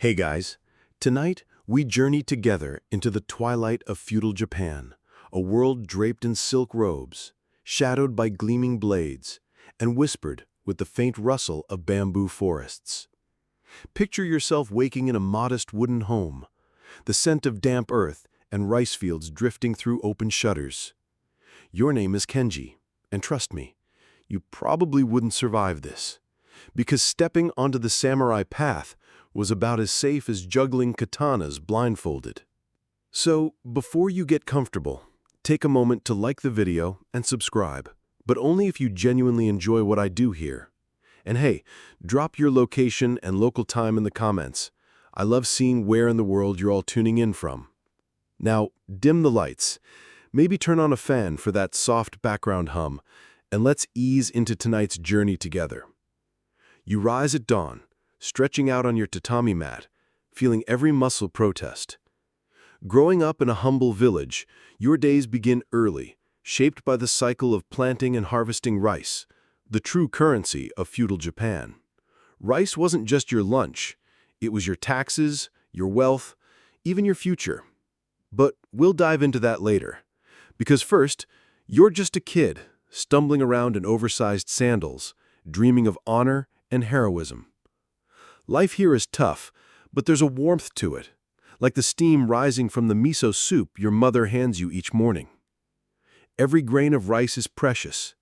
Hey guys, tonight we journey together into the twilight of feudal Japan, a world draped in silk robes, shadowed by gleaming blades, and whispered with the faint rustle of bamboo forests. Picture yourself waking in a modest wooden home, the scent of damp earth and rice fields drifting through open shutters. Your name is Kenji, and trust me, you probably wouldn't survive this, because stepping onto the samurai path was about as safe as juggling katanas blindfolded. So, before you get comfortable, take a moment to like the video and subscribe, but only if you genuinely enjoy what I do here. And hey, drop your location and local time in the comments. I love seeing where in the world you're all tuning in from. Now, dim the lights, maybe turn on a fan for that soft background hum, and let's ease into tonight's journey together. You rise at dawn, stretching out on your tatami mat, feeling every muscle protest. Growing up in a humble village, your days begin early, shaped by the cycle of planting and harvesting rice, the true currency of feudal Japan. Rice wasn't just your lunch, it was your taxes, your wealth, even your future. But we'll dive into that later. Because first, you're just a kid, stumbling around in oversized sandals, dreaming of honor and heroism. Life here is tough, but there's a warmth to it, like the steam rising from the miso soup your mother hands you each morning. Every grain of rice is precious,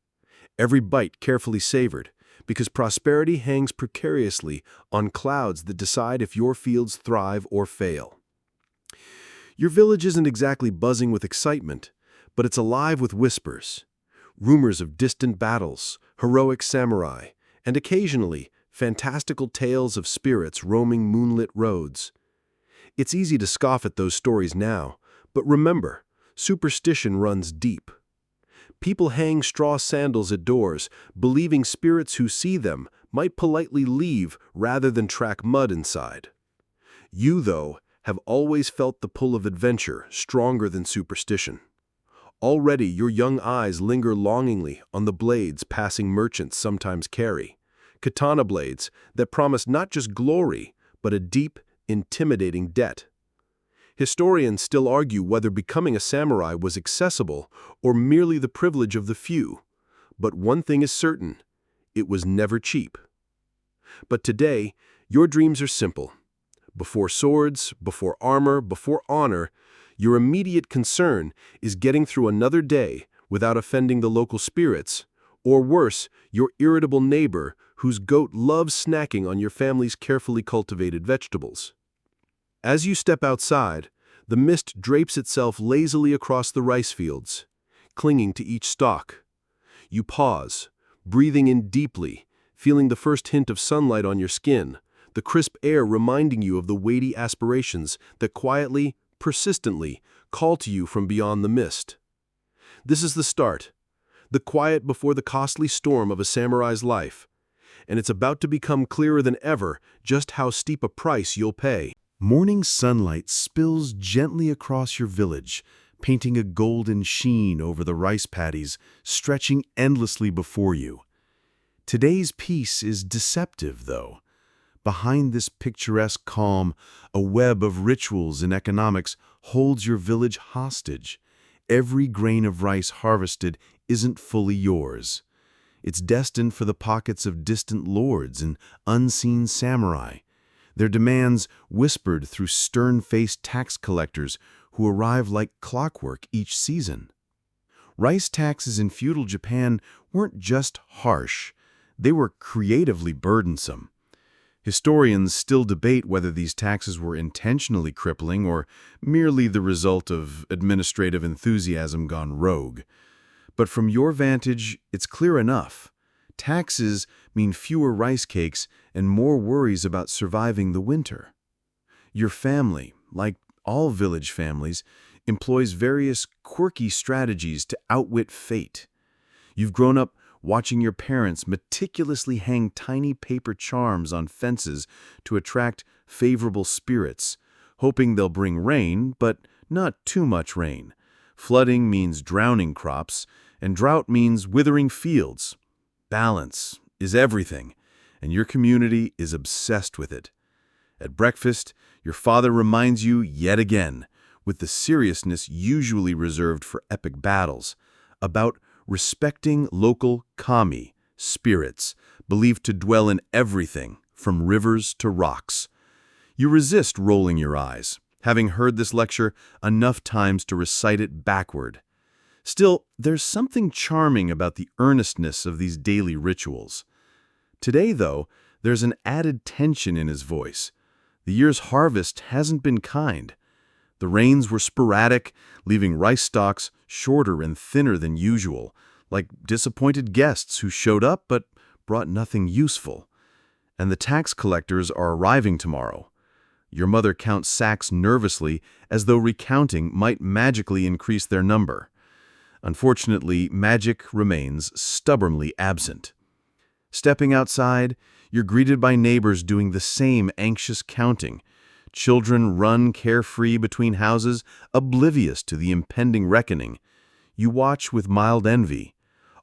every bite carefully savored, because prosperity hangs precariously on clouds that decide if your fields thrive or fail. Your village isn't exactly buzzing with excitement, but it's alive with whispers, rumors of distant battles, heroic samurai, and occasionally, fantastical tales of spirits roaming moonlit roads. It's easy to scoff at those stories now, but remember, superstition runs deep. People hang straw sandals at doors, believing spirits who see them might politely leave rather than track mud inside. You, though, have always felt the pull of adventure stronger than superstition. Already your young eyes linger longingly on the blades passing merchants sometimes carry. Katana blades that promise not just glory, but a deep, intimidating debt. Historians still argue whether becoming a samurai was accessible or merely the privilege of the few. But one thing is certain, it was never cheap. But today, your dreams are simple. Before swords, before armor, before honor, your immediate concern is getting through another day without offending the local spirits, or worse, your irritable neighbor whose goat loves snacking on your family's carefully cultivated vegetables. As you step outside, the mist drapes itself lazily across the rice fields, clinging to each stalk. You pause, breathing in deeply, feeling the first hint of sunlight on your skin, the crisp air reminding you of the weighty aspirations that quietly, persistently, call to you from beyond the mist. This is the start, the quiet before the costly storm of a samurai's life, and it's about to become clearer than ever just how steep a price you'll pay. Morning sunlight spills gently across your village, painting a golden sheen over the rice paddies stretching endlessly before you. Today's peace is deceptive, though. Behind this picturesque calm, a web of rituals and economics holds your village hostage. Every grain of rice harvested isn't fully yours. It's destined for the pockets of distant lords and unseen samurai, their demands whispered through stern-faced tax collectors who arrive like clockwork each season. Rice taxes in feudal Japan weren't just harsh, they were creatively burdensome. Historians still debate whether these taxes were intentionally crippling or merely the result of administrative enthusiasm gone rogue. But from your vantage, it's clear enough. Taxes mean fewer rice cakes and more worries about surviving the winter. Your family, like all village families, employs various quirky strategies to outwit fate. You've grown up watching your parents meticulously hang tiny paper charms on fences to attract favorable spirits, hoping they'll bring rain, but not too much rain. Flooding means drowning crops, and drought means withering fields. Balance is everything, and your community is obsessed with it. At breakfast, your father reminds you yet again, with the seriousness usually reserved for epic battles, about respecting local kami, spirits, believed to dwell in everything, from rivers to rocks. You resist rolling your eyes, having heard this lecture enough times to recite it backward. Still, there's something charming about the earnestness of these daily rituals. Today, though, there's an added tension in his voice. The year's harvest hasn't been kind. The rains were sporadic, leaving rice stalks shorter and thinner than usual, like disappointed guests who showed up but brought nothing useful. And the tax collectors are arriving tomorrow. Your mother counts sacks nervously, as though recounting might magically increase their number. Unfortunately, magic remains stubbornly absent. Stepping outside, you're greeted by neighbors doing the same anxious counting. Children run carefree between houses, oblivious to the impending reckoning. You watch with mild envy.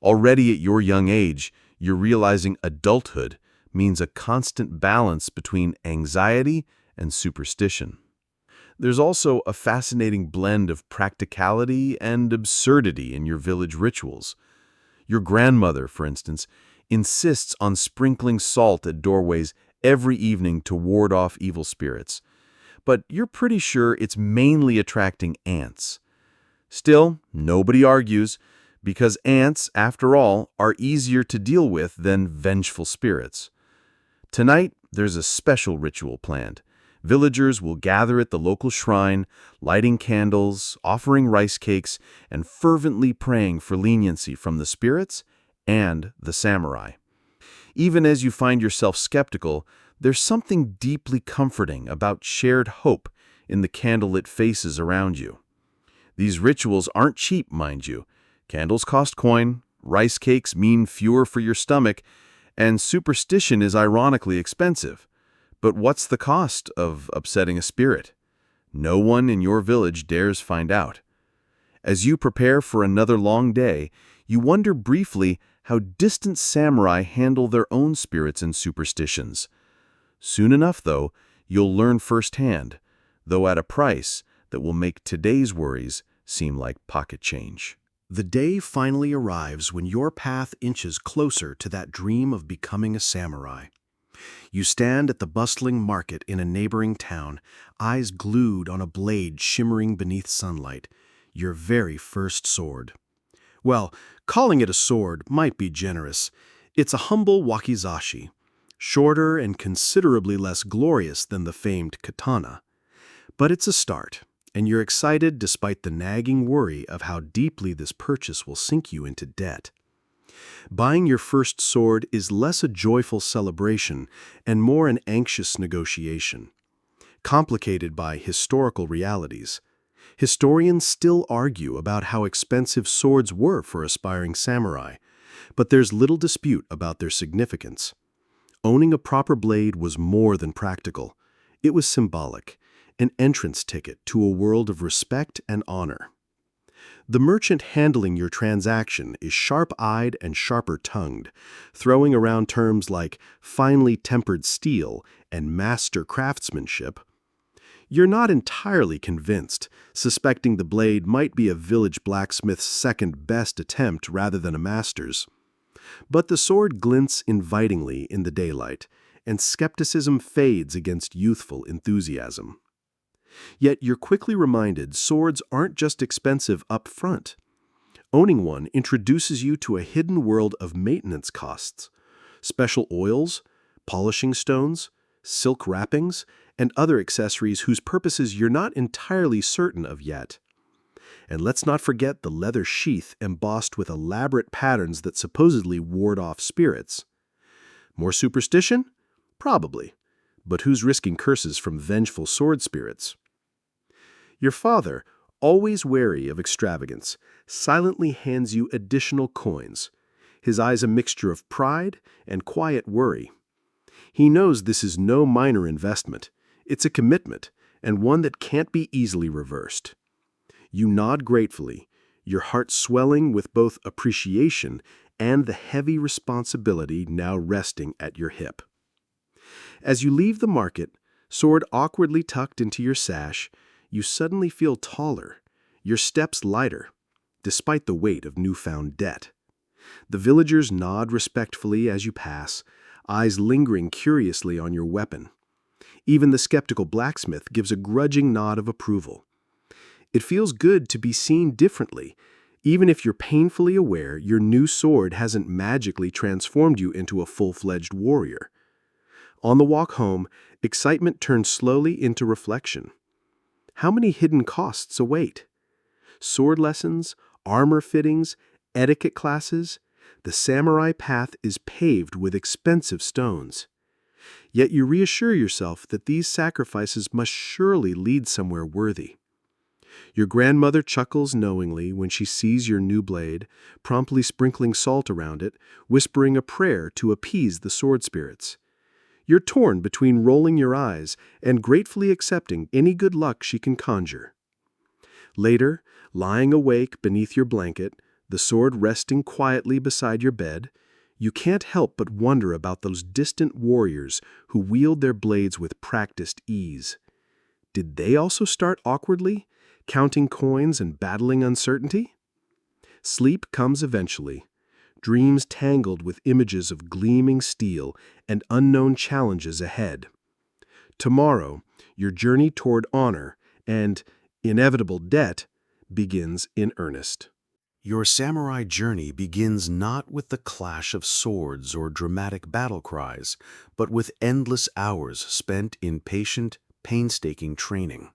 Already at your young age, you're realizing adulthood means a constant balance between anxiety and superstition. There's also a fascinating blend of practicality and absurdity in your village rituals. Your grandmother, for instance, insists on sprinkling salt at doorways every evening to ward off evil spirits. But you're pretty sure it's mainly attracting ants. Still, nobody argues, because ants, after all, are easier to deal with than vengeful spirits. Tonight, there's a special ritual planned. Villagers will gather at the local shrine, lighting candles, offering rice cakes, and fervently praying for leniency from the spirits and the samurai. Even as you find yourself skeptical, there's something deeply comforting about shared hope in the candlelit faces around you. These rituals aren't cheap, mind you. Candles cost coin, rice cakes mean fewer for your stomach, and superstition is ironically expensive. But what's the cost of upsetting a spirit? No one in your village dares find out. As you prepare for another long day, you wonder briefly how distant samurai handle their own spirits and superstitions. Soon enough, though, you'll learn firsthand, though at a price that will make today's worries seem like pocket change. The day finally arrives when your path inches closer to that dream of becoming a samurai. You stand at the bustling market in a neighboring town, eyes glued on a blade shimmering beneath sunlight, your very first sword. Well, calling it a sword might be generous. It's a humble wakizashi, shorter and considerably less glorious than the famed katana. But it's a start, and you're excited despite the nagging worry of how deeply this purchase will sink you into debt. Buying your first sword is less a joyful celebration and more an anxious negotiation, complicated by historical realities. Historians still argue about how expensive swords were for aspiring samurai, but there's little dispute about their significance. Owning a proper blade was more than practical. It was symbolic, an entrance ticket to a world of respect and honor. The merchant handling your transaction is sharp-eyed and sharper-tongued, throwing around terms like finely tempered steel and master craftsmanship. You're not entirely convinced, suspecting the blade might be a village blacksmith's second-best attempt rather than a master's. But the sword glints invitingly in the daylight, and skepticism fades against youthful enthusiasm. Yet you're quickly reminded swords aren't just expensive up front. Owning one introduces you to a hidden world of maintenance costs, special oils, polishing stones, silk wrappings, and other accessories whose purposes you're not entirely certain of yet. And let's not forget the leather sheath embossed with elaborate patterns that supposedly ward off spirits. More superstition? Probably. But who's risking curses from vengeful sword spirits? Your father, always wary of extravagance, silently hands you additional coins, his eyes a mixture of pride and quiet worry. He knows this is no minor investment. It's a commitment, and one that can't be easily reversed. You nod gratefully, your heart swelling with both appreciation and the heavy responsibility now resting at your hip. As you leave the market, Sword awkwardly tucked into your sash, you suddenly feel taller, your steps lighter, despite the weight of newfound debt. The villagers nod respectfully as you pass, eyes lingering curiously on your weapon. Even the skeptical blacksmith gives a grudging nod of approval. It feels good to be seen differently, even if you're painfully aware your new sword hasn't magically transformed you into a full-fledged warrior. On the walk home, excitement turns slowly into reflection. How many hidden costs await? Sword lessons, armor fittings, etiquette classes. The samurai path is paved with expensive stones. Yet you reassure yourself that these sacrifices must surely lead somewhere worthy. Your grandmother chuckles knowingly when she sees your new blade, promptly sprinkling salt around it, whispering a prayer to appease the sword spirits. You're torn between rolling your eyes and gratefully accepting any good luck she can conjure. Later, lying awake beneath your blanket, the sword resting quietly beside your bed, you can't help but wonder about those distant warriors who wield their blades with practiced ease. Did they also start awkwardly, counting coins and battling uncertainty? Sleep comes eventually, dreams tangled with images of gleaming steel and unknown challenges ahead. Tomorrow, your journey toward honor and inevitable debt begins in earnest. Your samurai journey begins not with the clash of swords or dramatic battle cries, but with endless hours spent in patient, painstaking training.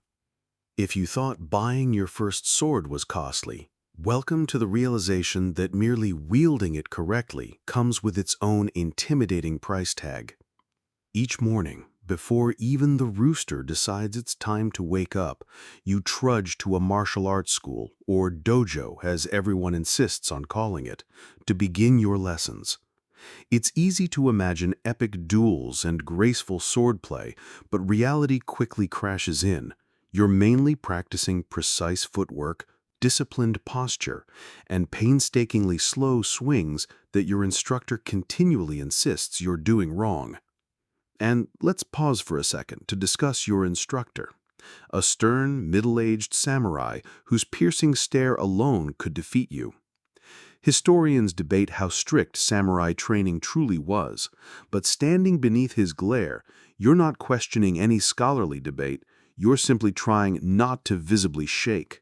If you thought buying your first sword was costly, welcome to the realization that merely wielding it correctly comes with its own intimidating price tag. Each morning, before even the rooster decides it's time to wake up, you trudge to a martial arts school, or dojo as everyone insists on calling it, to begin your lessons. It's easy to imagine epic duels and graceful swordplay, but reality quickly crashes in. You're mainly practicing precise footwork, disciplined posture, and painstakingly slow swings that your instructor continually insists you're doing wrong. And let's pause for a second to discuss your instructor, a stern, middle-aged samurai whose piercing stare alone could defeat you. Historians debate how strict samurai training truly was, but standing beneath his glare, you're not questioning any scholarly debate, you're simply trying not to visibly shake.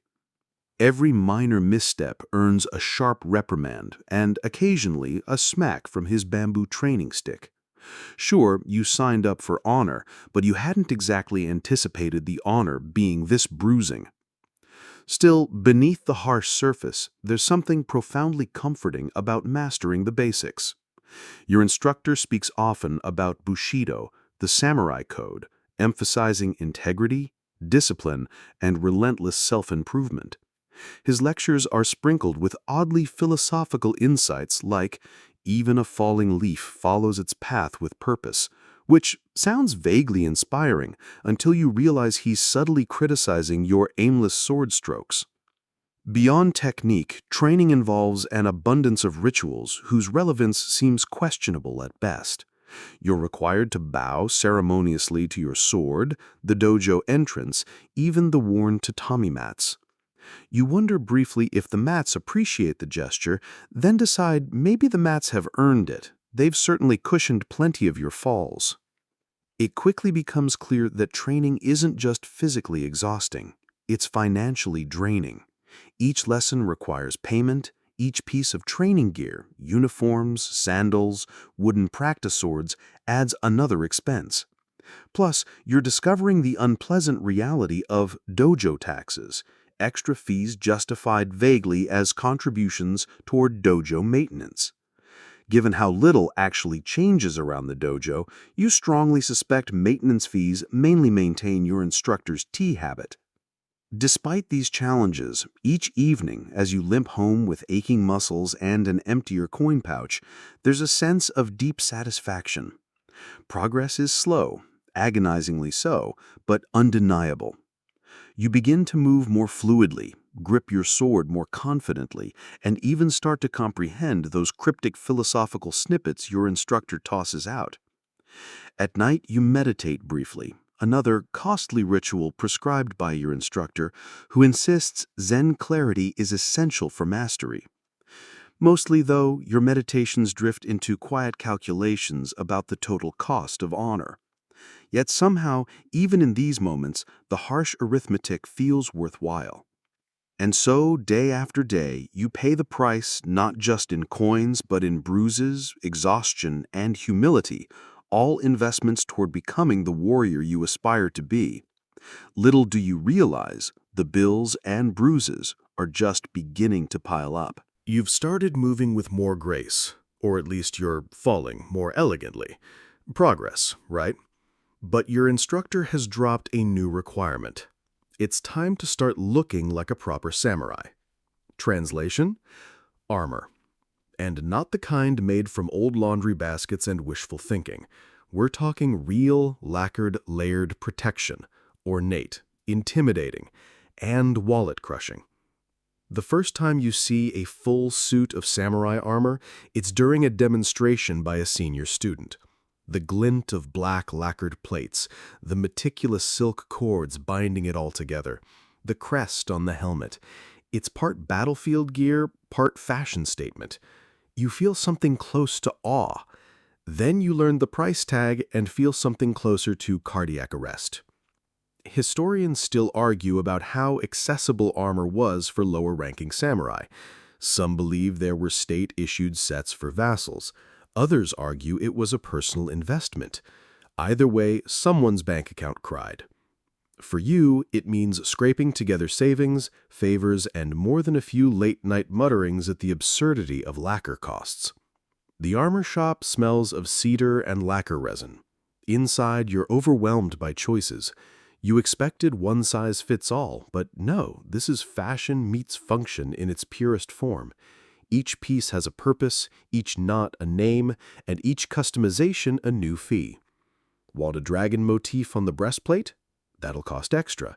Every minor misstep earns a sharp reprimand and occasionally a smack from his bamboo training stick. Sure, you signed up for honor, but you hadn't exactly anticipated the honor being this bruising. Still, beneath the harsh surface, there's something profoundly comforting about mastering the basics. Your instructor speaks often about Bushido, the samurai code, emphasizing integrity, discipline, and relentless self-improvement. His lectures are sprinkled with oddly philosophical insights like, even a falling leaf follows its path with purpose, which sounds vaguely inspiring until you realize he's subtly criticizing your aimless sword strokes. Beyond technique, training involves an abundance of rituals whose relevance seems questionable at best. You're required to bow ceremoniously to your sword, the dojo entrance, even the worn tatami mats. You wonder briefly if the mats appreciate the gesture, then decide maybe the mats have earned it. They've certainly cushioned plenty of your falls. It quickly becomes clear that training isn't just physically exhausting, it's financially draining. Each lesson requires payment, each piece of training gear, uniforms, sandals, wooden practice swords, adds another expense. Plus, you're discovering the unpleasant reality of dojo taxes, extra fees justified vaguely as contributions toward dojo maintenance. Given how little actually changes around the dojo, you strongly suspect maintenance fees mainly maintain your instructor's tea habit. Despite these challenges, each evening, as you limp home with aching muscles and an emptier coin pouch, there's a sense of deep satisfaction. Progress is slow, agonizingly so, but undeniable. You begin to move more fluidly, grip your sword more confidently, and even start to comprehend those cryptic philosophical snippets your instructor tosses out. At night, you meditate briefly, another costly ritual prescribed by your instructor who insists Zen clarity is essential for mastery. Mostly, though, your meditations drift into quiet calculations about the total cost of honor. Yet somehow, even in these moments, the harsh arithmetic feels worthwhile. And so, day after day, you pay the price not just in coins, but in bruises, exhaustion, and humility, all investments toward becoming the warrior you aspire to be. Little do you realize, the bills and bruises are just beginning to pile up. You've started moving with more grace, or at least you're falling more elegantly. Progress, right? But your instructor has dropped a new requirement. It's time to start looking like a proper samurai. Translation? Armor. And not the kind made from old laundry baskets and wishful thinking. We're talking real, lacquered, layered protection, ornate, intimidating, and wallet-crushing. The first time you see a full suit of samurai armor, it's during a demonstration by a senior student. The glint of black lacquered plates, the meticulous silk cords binding it all together, the crest on the helmet. It's part battlefield gear, part fashion statement. You feel something close to awe. Then you learn the price tag and feel something closer to cardiac arrest. Historians still argue about how accessible armor was for lower-ranking samurai. Some believe there were state-issued sets for vassals. Others argue it was a personal investment. Either way, someone's bank account cried. For you, it means scraping together savings, favors, and more than a few late-night mutterings at the absurdity of lacquer costs. The armor shop smells of cedar and lacquer resin. Inside, you're overwhelmed by choices. You expected one size fits all, but no, this is fashion meets function in its purest form. Each piece has a purpose, each knot a name, and each customization a new fee. Want a dragon motif on the breastplate? That'll cost extra.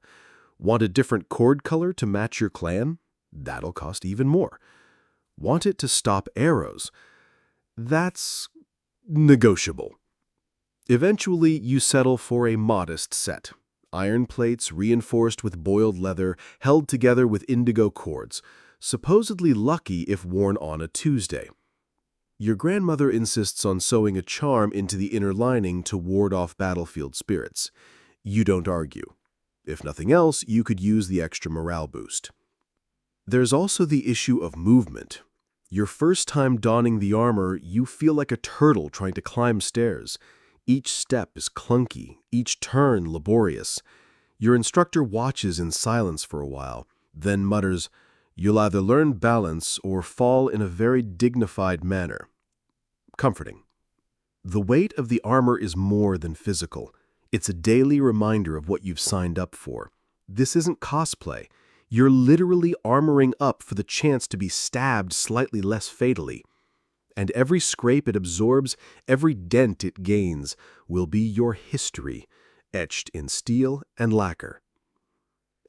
Want a different cord color to match your clan? That'll cost even more. Want it to stop arrows? That's negotiable. Eventually, you settle for a modest set. Iron plates reinforced with boiled leather, held together with indigo cords, supposedly lucky if worn on a Tuesday. Your grandmother insists on sewing a charm into the inner lining to ward off battlefield spirits. You don't argue. If nothing else, you could use the extra morale boost. There's also the issue of movement. Your first time donning the armor, you feel like a turtle trying to climb stairs. Each step is clunky, each turn laborious. Your instructor watches in silence for a while, then mutters, "You'll either learn balance or fall in a very dignified manner." Comforting. The weight of the armor is more than physical. It's a daily reminder of what you've signed up for. This isn't cosplay. You're literally armoring up for the chance to be stabbed slightly less fatally. And every scrape it absorbs, every dent it gains, will be your history, etched in steel and lacquer.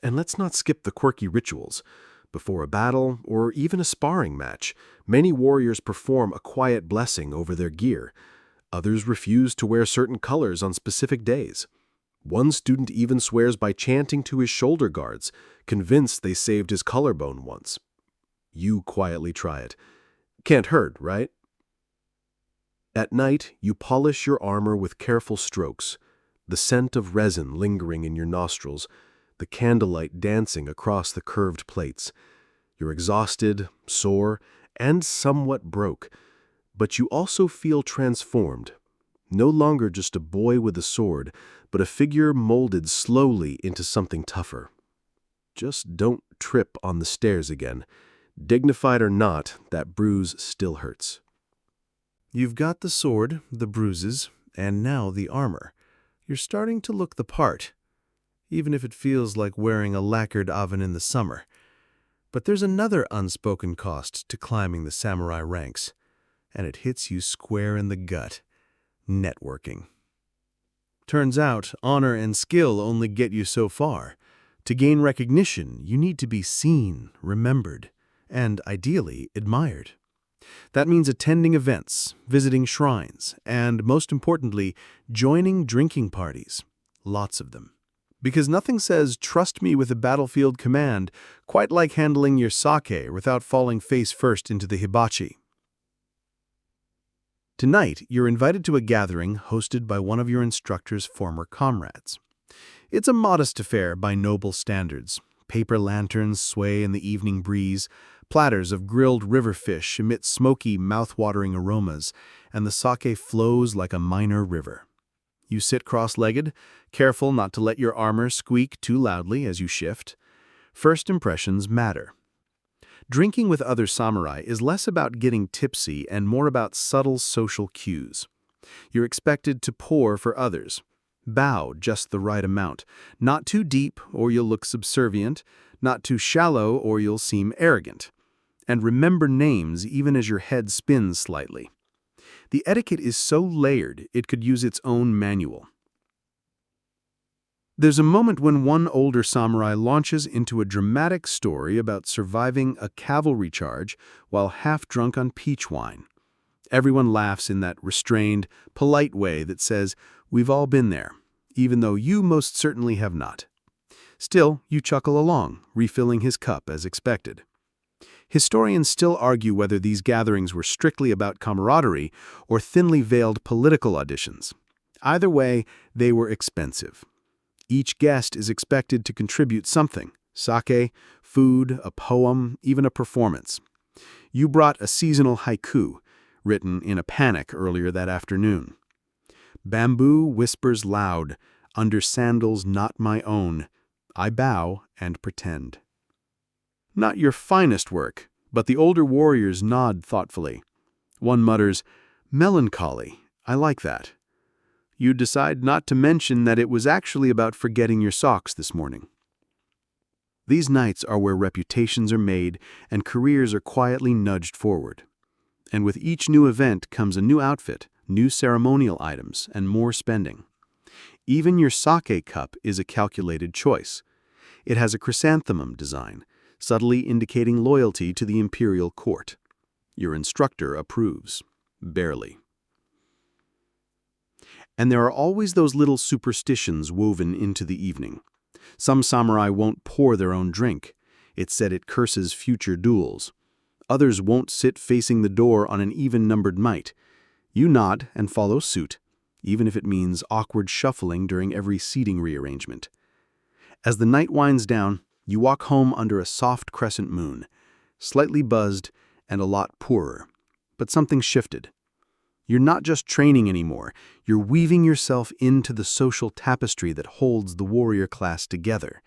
And let's not skip the quirky rituals. Before a battle, or even a sparring match, many warriors perform a quiet blessing over their gear. Others refuse to wear certain colors on specific days. One student even swears by chanting to his shoulder guards, convinced they saved his collarbone once. You quietly try it. Can't hurt, right? At night, you polish your armor with careful strokes, the scent of resin lingering in your nostrils, the candlelight dancing across the curved plates. You're exhausted, sore, and somewhat broke, but you also feel transformed. No longer just a boy with a sword, but a figure molded slowly into something tougher. Just don't trip on the stairs again. Dignified or not, that bruise still hurts. You've got the sword, the bruises, and now the armor. You're starting to look the part, even if it feels like wearing a lacquered oven in the summer. But there's another unspoken cost to climbing the samurai ranks, and it hits you square in the gut: networking. Turns out, honor and skill only get you so far. To gain recognition, you need to be seen, remembered, and ideally admired. That means attending events, visiting shrines, and most importantly, joining drinking parties. Lots of them. Because nothing says, "Trust me with a battlefield command," quite like handling your sake without falling face first into the hibachi. Tonight, you're invited to a gathering hosted by one of your instructor's former comrades. It's a modest affair by noble standards. Paper lanterns sway in the evening breeze, platters of grilled river fish emit smoky, mouth-watering aromas, and the sake flows like a minor river. You sit cross-legged, careful not to let your armor squeak too loudly as you shift. First impressions matter. Drinking with other samurai is less about getting tipsy and more about subtle social cues. You're expected to pour for others. Bow just the right amount. Not too deep or you'll look subservient, not too shallow or you'll seem arrogant. And remember names even as your head spins slightly. The etiquette is so layered it could use its own manual. There's a moment when one older samurai launches into a dramatic story about surviving a cavalry charge while half-drunk on peach wine. Everyone laughs in that restrained, polite way that says, "We've all been there, even though you most certainly have not." Still, you chuckle along, refilling his cup as expected. Historians still argue whether these gatherings were strictly about camaraderie or thinly veiled political auditions. Either way, they were expensive. Each guest is expected to contribute something: sake, food, a poem, even a performance. You brought a seasonal haiku, written in a panic earlier that afternoon. Bamboo whispers loud, under sandals not my own. I bow and pretend. Not your finest work, but the older warriors nod thoughtfully. One mutters, "Melancholy, I like that." You decide not to mention that it was actually about forgetting your socks this morning. These nights are where reputations are made and careers are quietly nudged forward. And with each new event comes a new outfit, new ceremonial items, and more spending. Even your sake cup is a calculated choice. It has a chrysanthemum design, subtly indicating loyalty to the imperial court. Your instructor approves. Barely. And there are always those little superstitions woven into the evening. Some samurai won't pour their own drink. It's said it curses future duels. Others won't sit facing the door on an even-numbered might. You nod and follow suit, even if it means awkward shuffling during every seating rearrangement. As the night winds down, you walk home under a soft crescent moon, slightly buzzed and a lot poorer. But something shifted. You're not just training anymore, you're weaving yourself into the social tapestry that holds the warrior class together.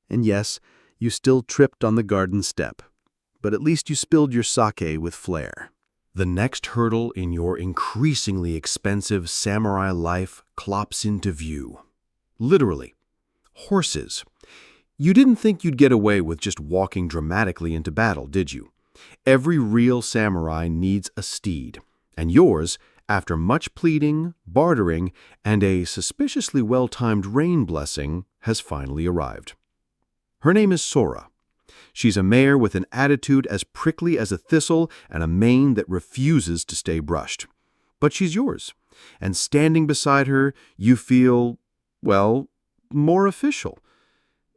And yes, you still tripped on the garden step, but at least you spilled your sake with flair. The next hurdle in your increasingly expensive samurai life clops into view. Literally. Horses. You didn't think you'd get away with just walking dramatically into battle, did you? Every real samurai needs a steed, and yours, after much pleading, bartering, and a suspiciously well-timed rain blessing, has finally arrived. Her name is Sora. She's a mare with an attitude as prickly as a thistle and a mane that refuses to stay brushed. But she's yours, and standing beside her, you feel, well, more official.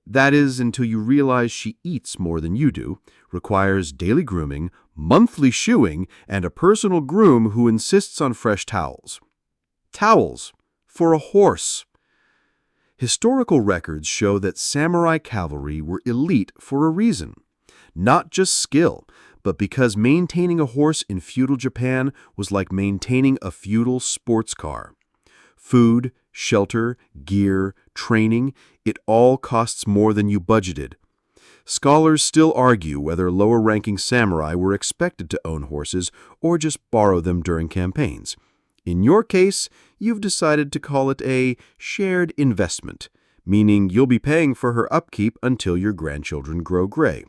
That is, until you realize she eats more than you do, requires daily grooming, monthly shoeing, and a personal groom who insists on fresh towels. Towels for a horse. Historical records show that samurai cavalry were elite for a reason. Not just skill, but because maintaining a horse in feudal Japan was like maintaining a feudal sports car. Food, shelter, gear, training, it all costs more than you budgeted. Scholars still argue whether lower-ranking samurai were expected to own horses or just borrow them during campaigns. In your case, you've decided to call it a shared investment, meaning you'll be paying for her upkeep until your grandchildren grow gray.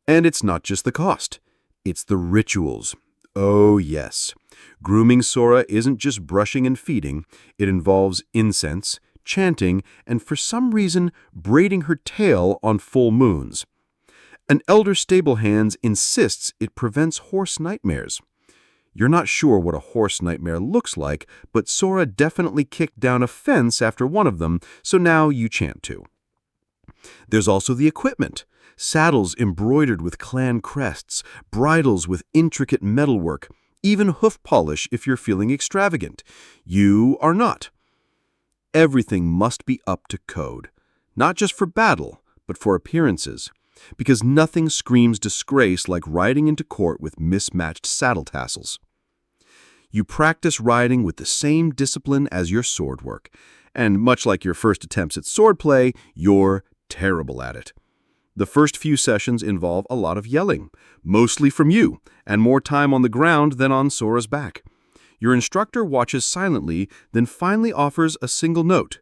And it's not just the cost, it's the rituals. Oh yes, grooming Sora isn't just brushing and feeding, it involves incense, chanting, and for some reason, braiding her tail on full moons. An elder stable hand insists it prevents horse nightmares. You're not sure what a horse nightmare looks like, but Sora definitely kicked down a fence after one of them, so now you chant too. There's also the equipment. Saddles embroidered with clan crests, bridles with intricate metalwork, even hoof polish if you're feeling extravagant. You are not. Everything must be up to code, not just for battle, but for appearances, because nothing screams disgrace like riding into court with mismatched saddle tassels. You practice riding with the same discipline as your sword work, and much like your first attempts at swordplay, you're terrible at it. The first few sessions involve a lot of yelling, mostly from you, and more time on the ground than on Sora's back. Your instructor watches silently, then finally offers a single note.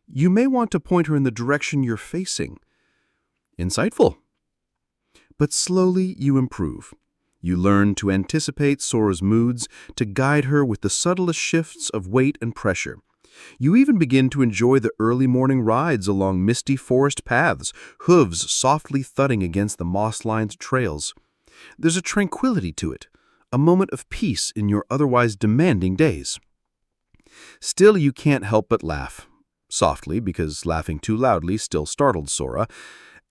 You may want to point her in the direction you're facing. Insightful. But slowly you improve. You learn to anticipate Sora's moods, to guide her with the subtlest shifts of weight and pressure. You even begin to enjoy the early morning rides along misty forest paths, hooves softly thudding against the moss-lined trails. There's a tranquility to it, a moment of peace in your otherwise demanding days. Still, you can't help but laugh, softly because laughing too loudly still startled Sora,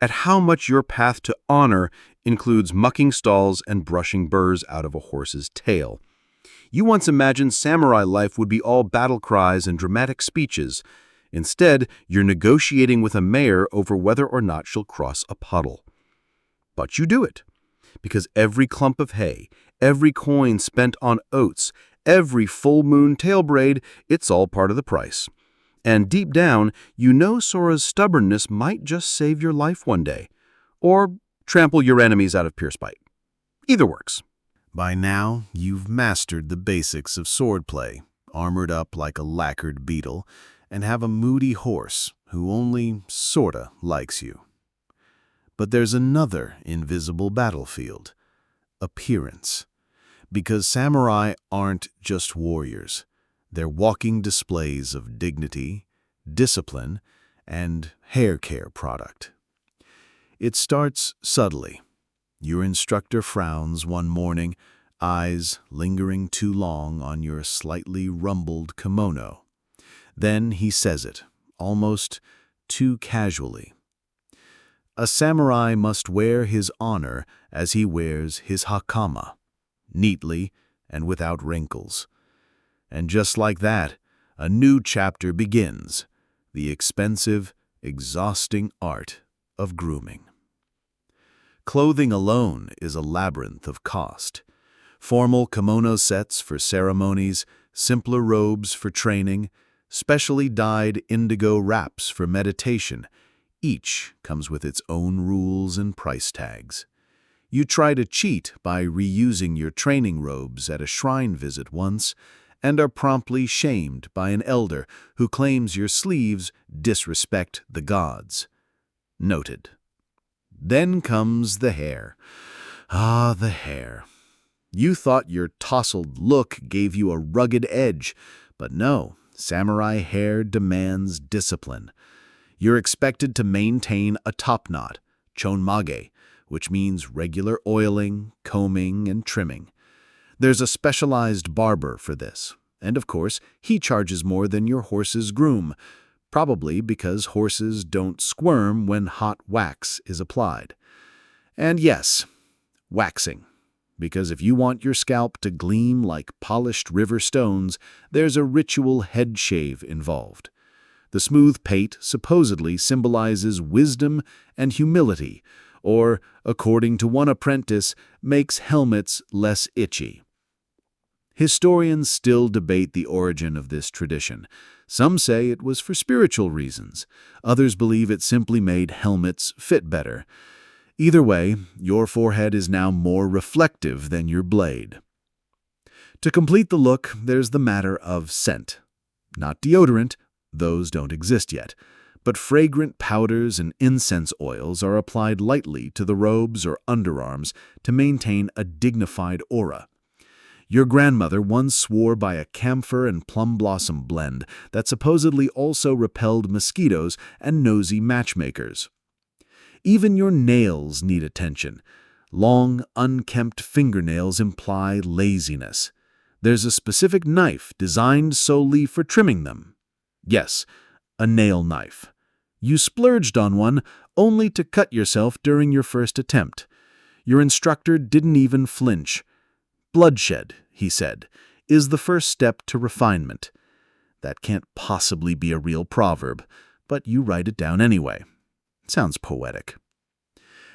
at how much your path to honor includes mucking stalls and brushing burrs out of a horse's tail. You once imagined samurai life would be all battle cries and dramatic speeches. Instead, you're negotiating with a mare over whether or not she'll cross a puddle. But you do it, because every clump of hay, every coin spent on oats, every full moon tail braid, it's all part of the price. And deep down, you know Sora's stubbornness might just save your life one day, or trample your enemies out of pure spite. Either works. By now, you've mastered the basics of swordplay, armored up like a lacquered beetle, and have a moody horse who only sorta likes you. But there's another invisible battlefield: appearance. Because samurai aren't just warriors. They're walking displays of dignity, discipline, and hair care product. It starts subtly. Your instructor frowns one morning, eyes lingering too long on your slightly rumpled kimono. Then he says it, almost too casually. A samurai must wear his honor as he wears his hakama, neatly and without wrinkles. And just like that, a new chapter begins, the expensive, exhausting art of grooming. Clothing alone is a labyrinth of cost. Formal kimono sets for ceremonies, simpler robes for training, specially dyed indigo wraps for meditation. Each comes with its own rules and price tags. You try to cheat by reusing your training robes at a shrine visit once, and are promptly shamed by an elder who claims your sleeves disrespect the gods. Noted. Then comes the hair. Ah, the hair. You thought your tousled look gave you a rugged edge, but no, samurai hair demands discipline. You're expected to maintain a top knot, chonmage, which means regular oiling, combing, and trimming. There's a specialized barber for this, and of course, he charges more than your horse's groom, probably because horses don't squirm when hot wax is applied. And yes, waxing, because if you want your scalp to gleam like polished river stones, there's a ritual head shave involved. The smooth pate supposedly symbolizes wisdom and humility, or, according to one apprentice, makes helmets less itchy. Historians still debate the origin of this tradition. Some say it was for spiritual reasons. Others believe it simply made helmets fit better. Either way, your forehead is now more reflective than your blade. To complete the look, there's the matter of scent. Not deodorant, those don't exist yet, but fragrant powders and incense oils are applied lightly to the robes or underarms to maintain a dignified aura. Your grandmother once swore by a camphor and plum blossom blend that supposedly also repelled mosquitoes and nosy matchmakers. Even your nails need attention. Long, unkempt fingernails imply laziness. There's a specific knife designed solely for trimming them. Yes, a nail knife. You splurged on one only to cut yourself during your first attempt. Your instructor didn't even flinch. Bloodshed, he said, is the first step to refinement. That can't possibly be a real proverb, but you write it down anyway. Sounds poetic.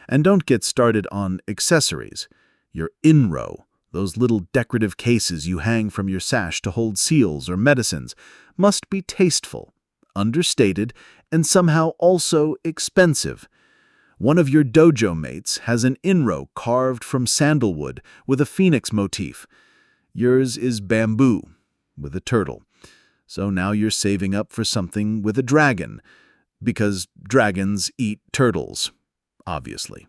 And don't get started on accessories. Your inro, those little decorative cases you hang from your sash to hold seals or medicines, must be tasteful, understated, and somehow also expensive. One of your dojo mates has an inro carved from sandalwood with a phoenix motif. Yours is bamboo with a turtle. So now you're saving up for something with a dragon, because dragons eat turtles, obviously.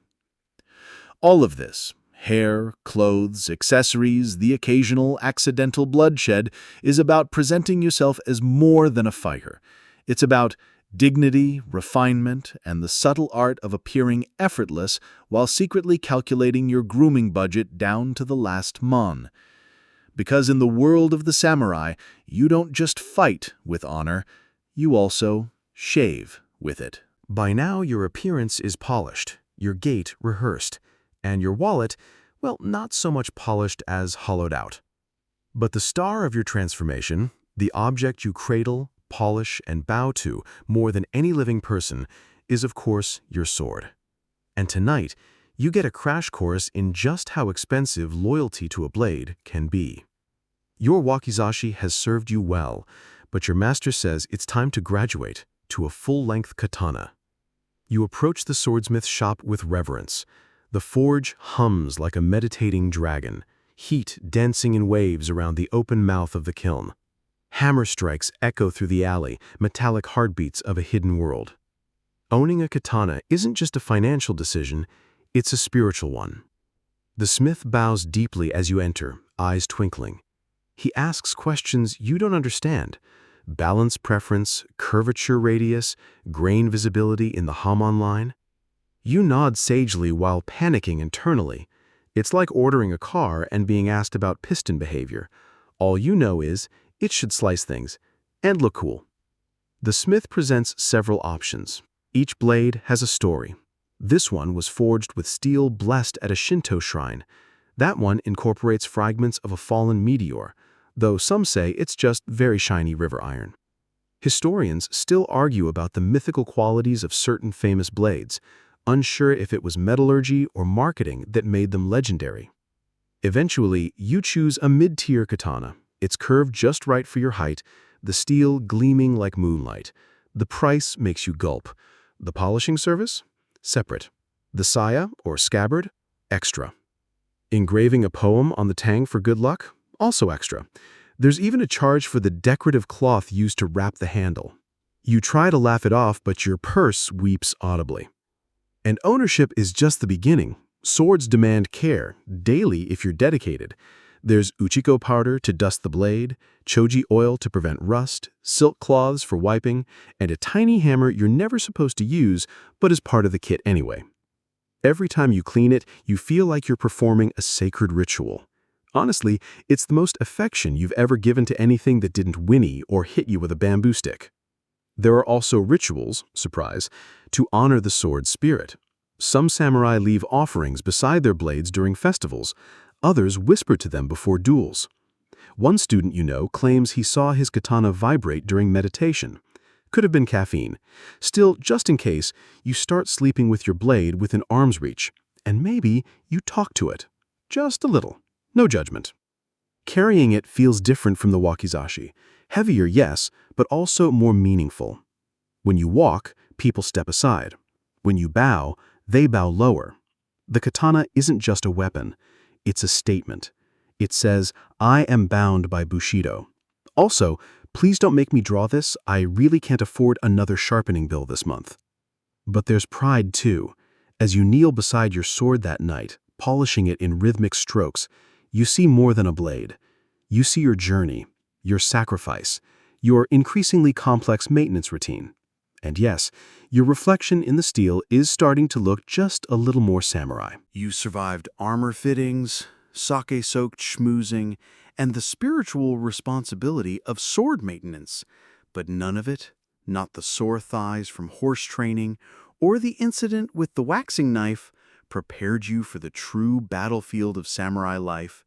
All of this, hair, clothes, accessories, the occasional accidental bloodshed, is about presenting yourself as more than a fighter. It's about dignity, refinement, and the subtle art of appearing effortless while secretly calculating your grooming budget down to the last mon. Because in the world of the samurai, you don't just fight with honor, you also shave with it. By now, your appearance is polished, your gait rehearsed, and your wallet, well, not so much polished as hollowed out. But the star of your transformation, the object you cradle, polish, and bow to more than any living person, is of course your sword. And tonight, you get a crash course in just how expensive loyalty to a blade can be. Your wakizashi has served you well, but your master says it's time to graduate to a full-length katana. You approach the swordsmith's shop with reverence. The forge hums like a meditating dragon, heat dancing in waves around the open mouth of the kiln. Hammer strikes echo through the alley, metallic heartbeats of a hidden world. Owning a katana isn't just a financial decision, it's a spiritual one. The smith bows deeply as you enter, eyes twinkling. He asks questions you don't understand. Balance preference, curvature radius, grain visibility in the Hamon line. You nod sagely while panicking internally. It's like ordering a car and being asked about piston behavior. All you know is, it should slice things and look cool. The smith presents several options. Each blade has a story. This one was forged with steel blessed at a Shinto shrine. That one incorporates fragments of a fallen meteor, though some say it's just very shiny river iron. Historians still argue about the mythical qualities of certain famous blades, unsure if it was metallurgy or marketing that made them legendary. Eventually, you choose a mid-tier katana. It's curved just right for your height, the steel gleaming like moonlight. The price makes you gulp. The polishing service? Separate. The saya, or scabbard? Extra. Engraving a poem on the tang for good luck? Also extra. There's even a charge for the decorative cloth used to wrap the handle. You try to laugh it off, but your purse weeps audibly. And ownership is just the beginning. Swords demand care, daily if you're dedicated. There's uchiko powder to dust the blade, choji oil to prevent rust, silk cloths for wiping, and a tiny hammer you're never supposed to use, but is part of the kit anyway. Every time you clean it, you feel like you're performing a sacred ritual. Honestly, it's the most affection you've ever given to anything that didn't whinny or hit you with a bamboo stick. There are also rituals, surprise, to honor the sword's spirit. Some samurai leave offerings beside their blades during festivals. Others whisper to them before duels. One student you know claims he saw his katana vibrate during meditation. Could have been caffeine. Still, just in case, you start sleeping with your blade within arm's reach, and maybe you talk to it. Just a little. No judgment. Carrying it feels different from the wakizashi. Heavier, yes, but also more meaningful. When you walk, people step aside. When you bow, they bow lower. The katana isn't just a weapon. It's a statement. It says, I am bound by Bushido. Also, please don't make me draw this. I really can't afford another sharpening bill this month. But there's pride too. As you kneel beside your sword that night, polishing it in rhythmic strokes, you see more than a blade. You see your journey, your sacrifice, your increasingly complex maintenance routine. And yes, your reflection in the steel is starting to look just a little more samurai. You survived armor fittings, sake-soaked schmoozing, and the spiritual responsibility of sword maintenance. But none of it, not the sore thighs from horse training or the incident with the waxing knife, prepared you for the true battlefield of samurai life,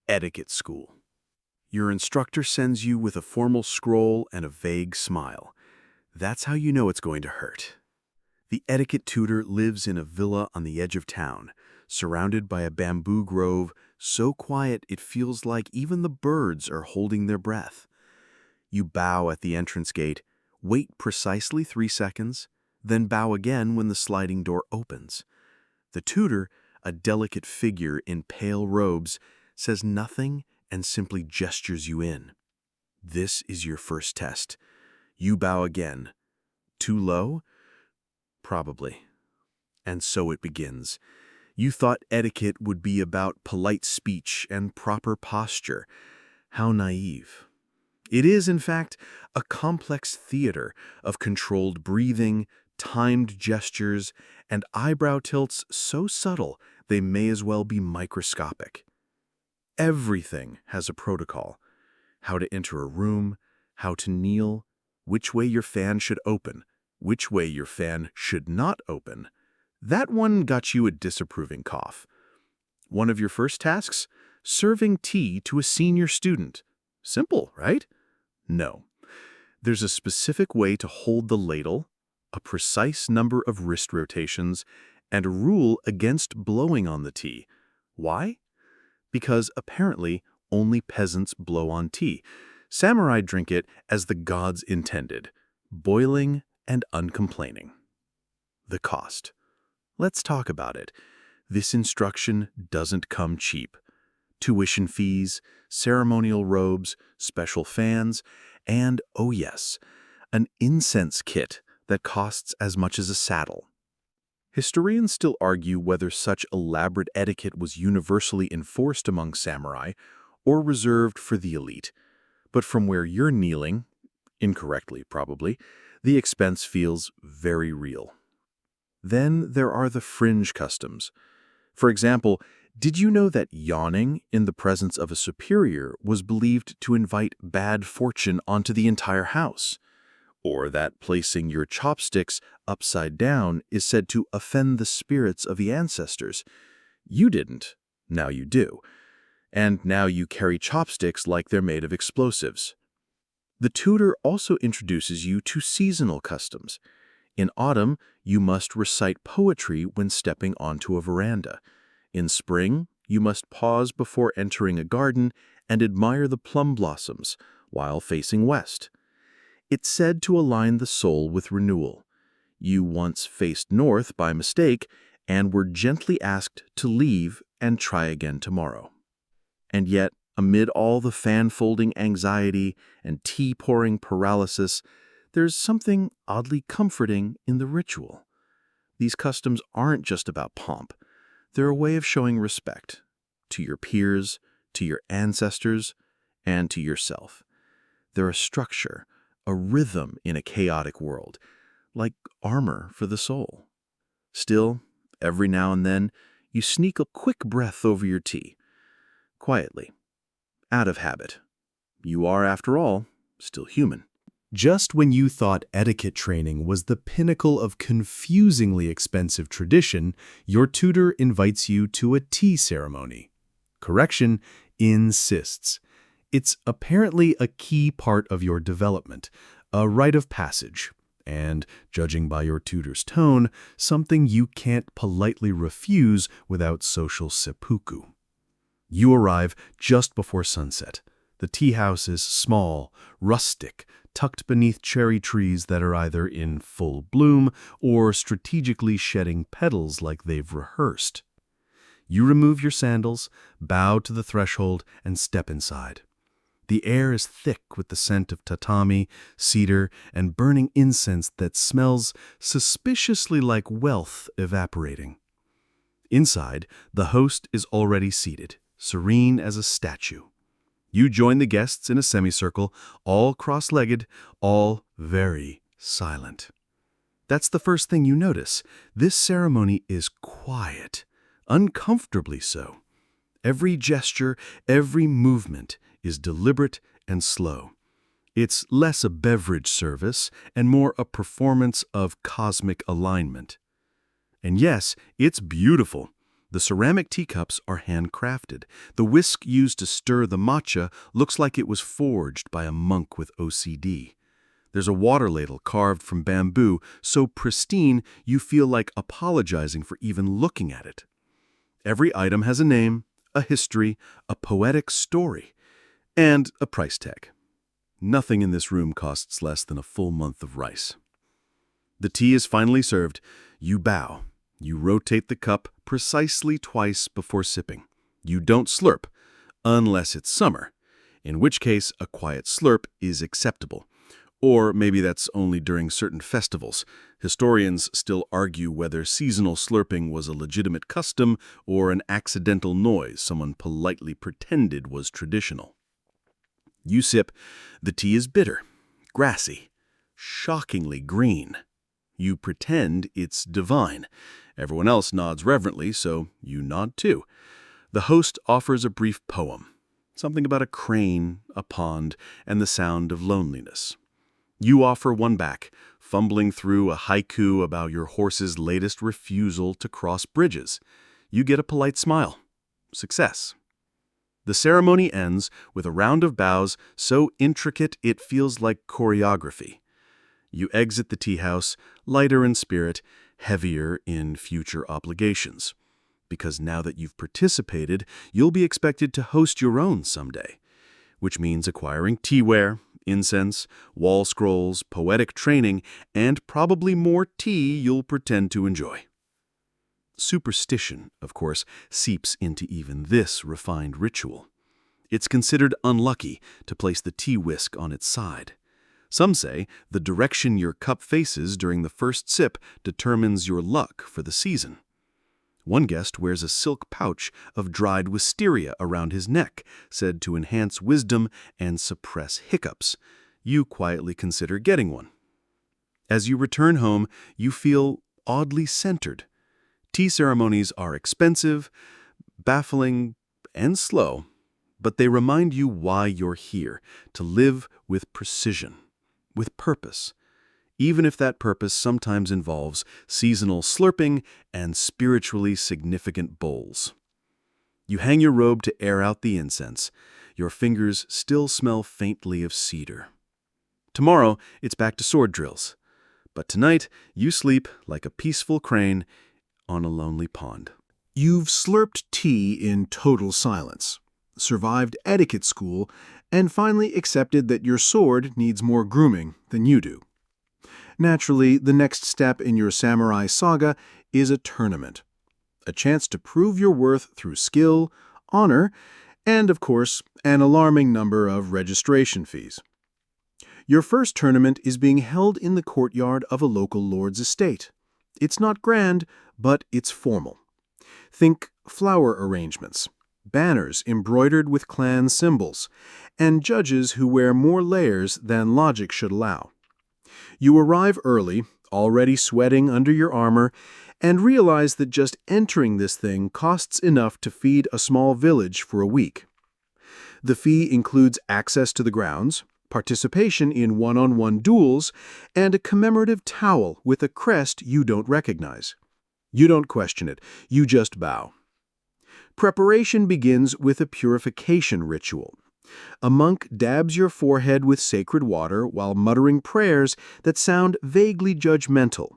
etiquette school. Your instructor sends you with a formal scroll and a vague smile. That's how you know it's going to hurt. The etiquette tutor lives in a villa on the edge of town, surrounded by a bamboo grove so quiet it feels like even the birds are holding their breath. You bow at the entrance gate, wait precisely 3 seconds, then bow again when the sliding door opens. The tutor, a delicate figure in pale robes, says nothing and simply gestures you in. This is your first test. You bow again. Too low? Probably. And so it begins. You thought etiquette would be about polite speech and proper posture. How naive. It is, in fact, a complex theater of controlled breathing, timed gestures, and eyebrow tilts so subtle they may as well be microscopic. Everything has a protocol. How to enter a room, how to kneel, which way your fan should open, which way your fan should not open. That one got you a disapproving cough. One of your first tasks? Serving tea to a senior student. Simple, right? No. There's a specific way to hold the ladle, a precise number of wrist rotations, and a rule against blowing on the tea. Why? Because apparently only peasants blow on tea. Samurai drink it as the gods intended, boiling and uncomplaining. The cost. Let's talk about it. This instruction doesn't come cheap. Tuition fees, ceremonial robes, special fans, and, oh yes, an incense kit that costs as much as a saddle. Historians still argue whether such elaborate etiquette was universally enforced among samurai or reserved for the elite. But from where you're kneeling, incorrectly probably, the expense feels very real. Then there are the fringe customs. For example, did you know that yawning in the presence of a superior was believed to invite bad fortune onto the entire house? Or that placing your chopsticks upside down is said to offend the spirits of the ancestors? You didn't. Now you do. And now you carry chopsticks like they're made of explosives. The tutor also introduces you to seasonal customs. In autumn, you must recite poetry when stepping onto a veranda. In spring, you must pause before entering a garden and admire the plum blossoms while facing west. It's said to align the soul with renewal. You once faced north by mistake and were gently asked to leave and try again tomorrow. And yet, amid all the fan-folding anxiety and tea-pouring paralysis, there's something oddly comforting in the ritual. These customs aren't just about pomp. They're a way of showing respect to your peers, to your ancestors, and to yourself. They're a structure, a rhythm in a chaotic world, like armor for the soul. Still, every now and then, you sneak a quick breath over your tea. Quietly. Out of habit. You are, after all, still human. Just when you thought etiquette training was the pinnacle of confusingly expensive tradition, your tutor invites you to a tea ceremony. Correction, insists. It's apparently a key part of your development, a rite of passage, and, judging by your tutor's tone, something you can't politely refuse without social seppuku. You arrive just before sunset. The tea house is small, rustic, tucked beneath cherry trees that are either in full bloom or strategically shedding petals like they've rehearsed. You remove your sandals, bow to the threshold, and step inside. The air is thick with the scent of tatami, cedar, and burning incense that smells suspiciously like wealth evaporating. Inside, the host is already seated, serene as a statue. You join the guests in a semicircle, all cross-legged, all very silent. That's the first thing you notice. This ceremony is quiet, uncomfortably so. Every gesture, every movement is deliberate and slow. It's less a beverage service and more a performance of cosmic alignment. And yes, it's beautiful. The ceramic teacups are handcrafted. The whisk used to stir the matcha looks like it was forged by a monk with OCD. There's a water ladle carved from bamboo, so pristine you feel like apologizing for even looking at it. Every item has a name, a history, a poetic story, and a price tag. Nothing in this room costs less than a full month of rice. The tea is finally served. You bow. You rotate the cup precisely twice before sipping. You don't slurp, unless it's summer, in which case a quiet slurp is acceptable. Or maybe that's only during certain festivals. Historians still argue whether seasonal slurping was a legitimate custom or an accidental noise someone politely pretended was traditional. You sip. The tea is bitter, grassy, shockingly green. You pretend it's divine. Everyone else nods reverently, so you nod too. The host offers a brief poem, something about a crane, a pond, and the sound of loneliness. You offer one back, fumbling through a haiku about your horse's latest refusal to cross bridges. You get a polite smile. Success. The ceremony ends with a round of bows so intricate it feels like choreography. You exit the tea house, lighter in spirit, heavier in future obligations. Because now that you've participated, you'll be expected to host your own someday, which means acquiring teaware, incense, wall scrolls, poetic training, and probably more tea you'll pretend to enjoy. Superstition, of course, seeps into even this refined ritual. It's considered unlucky to place the tea whisk on its side. Some say the direction your cup faces during the first sip determines your luck for the season. One guest wears a silk pouch of dried wisteria around his neck, said to enhance wisdom and suppress hiccups. You quietly consider getting one. As you return home, you feel oddly centered. Tea ceremonies are expensive, baffling, and slow, but they remind you why you're here, to live with precision, with purpose, even if that purpose sometimes involves seasonal slurping and spiritually significant bowls. You hang your robe to air out the incense. Your fingers still smell faintly of cedar. Tomorrow, it's back to sword drills. But tonight, you sleep like a peaceful crane on a lonely pond. You've slurped tea in total silence, survived etiquette school, and finally accepted that your sword needs more grooming than you do. Naturally, the next step in your samurai saga is a tournament. A chance to prove your worth through skill, honor, and, of course, an alarming number of registration fees. Your first tournament is being held in the courtyard of a local lord's estate. It's not grand, but it's formal. Think flower arrangements, banners embroidered with clan symbols, and judges who wear more layers than logic should allow. You arrive early, already sweating under your armor, and realize that just entering this thing costs enough to feed a small village for a week. The fee includes access to the grounds, participation in one-on-one duels, and a commemorative towel with a crest you don't recognize. You don't question it, you just bow. Preparation begins with a purification ritual. A monk dabs your forehead with sacred water while muttering prayers that sound vaguely judgmental.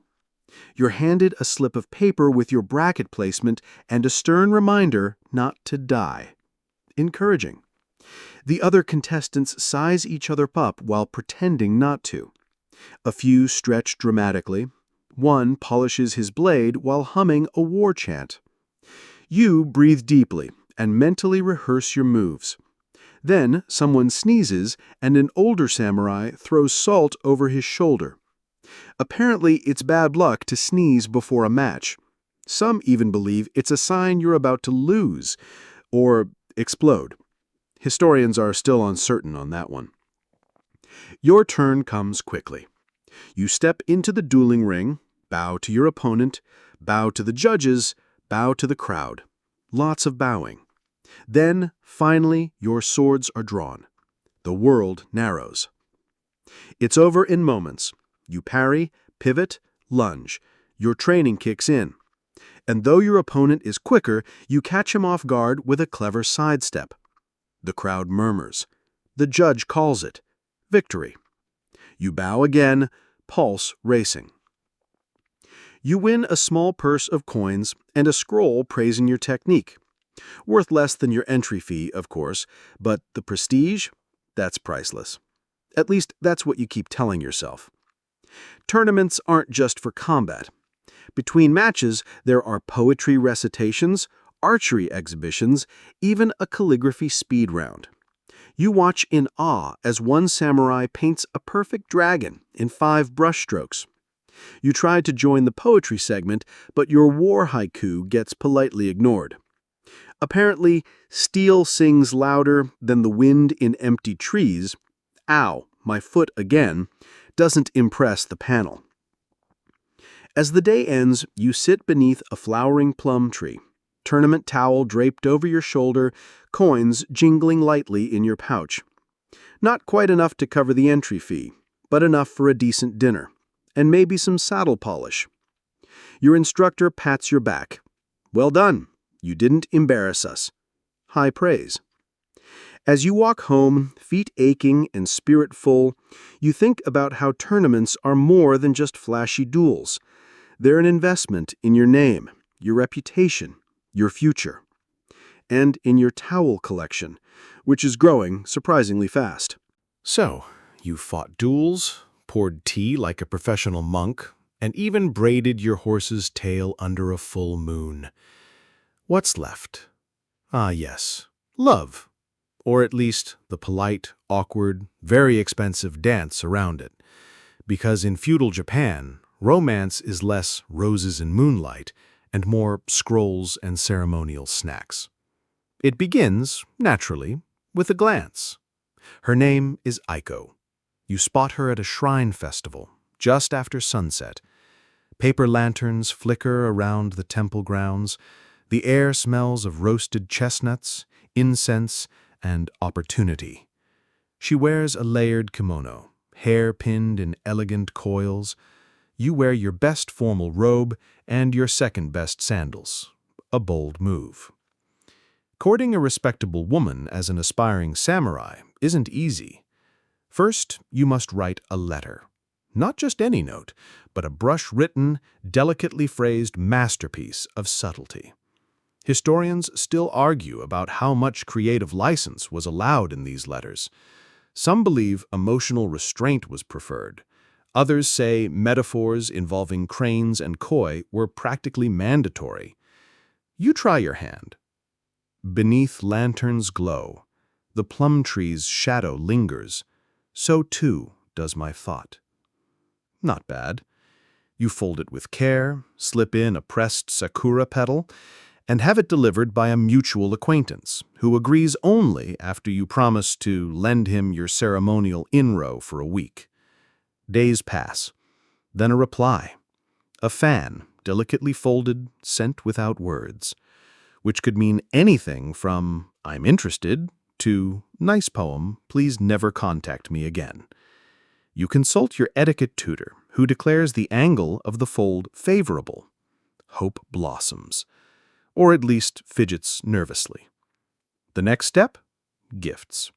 You're handed a slip of paper with your bracket placement and a stern reminder not to die. Encouraging. The other contestants size each other up while pretending not to. A few stretch dramatically. One polishes his blade while humming a war chant. You breathe deeply and mentally rehearse your moves. Then someone sneezes and an older samurai throws salt over his shoulder. Apparently, it's bad luck to sneeze before a match. Some even believe it's a sign you're about to lose or explode. Historians are still uncertain on that one. Your turn comes quickly. You step into the dueling ring, bow to your opponent, bow to the judges, bow to the crowd. Lots of bowing. Then, finally, your swords are drawn. The world narrows. It's over in moments. You parry, pivot, lunge. Your training kicks in. And though your opponent is quicker, you catch him off guard with a clever sidestep. The crowd murmurs. The judge calls it victory. You bow again, pulse racing. You win a small purse of coins and a scroll praising your technique. Worth less than your entry fee, of course, but the prestige? That's priceless. At least that's what you keep telling yourself. Tournaments aren't just for combat. Between matches, there are poetry recitations, archery exhibitions, even a calligraphy speed round. You watch in awe as one samurai paints a perfect dragon in 5 brushstrokes. You try to join the poetry segment, but your war haiku gets politely ignored. Apparently, steel sings louder than the wind in empty trees. Ow, my foot again, doesn't impress the panel. As the day ends, you sit beneath a flowering plum tree, tournament towel draped over your shoulder, coins jingling lightly in your pouch. Not quite enough to cover the entry fee, but enough for a decent dinner, and maybe some saddle polish. Your instructor pats your back. Well done, you didn't embarrass us. High praise. As you walk home, feet aching and spirit full, you think about how tournaments are more than just flashy duels. They're an investment in your name, your reputation, your future, and in your towel collection, which is growing surprisingly fast. So, you fought duels, poured tea like a professional monk, and even braided your horse's tail under a full moon. What's left? Ah, yes, love. Or at least the polite, awkward, very expensive dance around it. Because in feudal Japan, romance is less roses and moonlight and more scrolls and ceremonial snacks. It begins, naturally, with a glance. Her name is Aiko. You spot her at a shrine festival, just after sunset. Paper lanterns flicker around the temple grounds. The air smells of roasted chestnuts, incense, and opportunity. She wears a layered kimono, hair pinned in elegant coils. You wear your best formal robe and your second-best sandals. A bold move. Courting a respectable woman as an aspiring samurai isn't easy. First, you must write a letter. Not just any note, but a brush-written, delicately phrased masterpiece of subtlety. Historians still argue about how much creative license was allowed in these letters. Some believe emotional restraint was preferred. Others say metaphors involving cranes and koi were practically mandatory. You try your hand. Beneath lanterns glow. The plum tree's shadow lingers. So too does my thought. Not bad. You fold it with care, slip in a pressed sakura petal, and have it delivered by a mutual acquaintance, who agrees only after you promise to lend him your ceremonial inro for a week. Days pass. Then a reply. A fan, delicately folded, sent without words, which could mean anything from, "I'm interested," to, "Nice poem, please never contact me again." You consult your etiquette tutor, who declares the angle of the fold favorable. Hope blossoms. Or at least fidgets nervously. The next step? Gifts.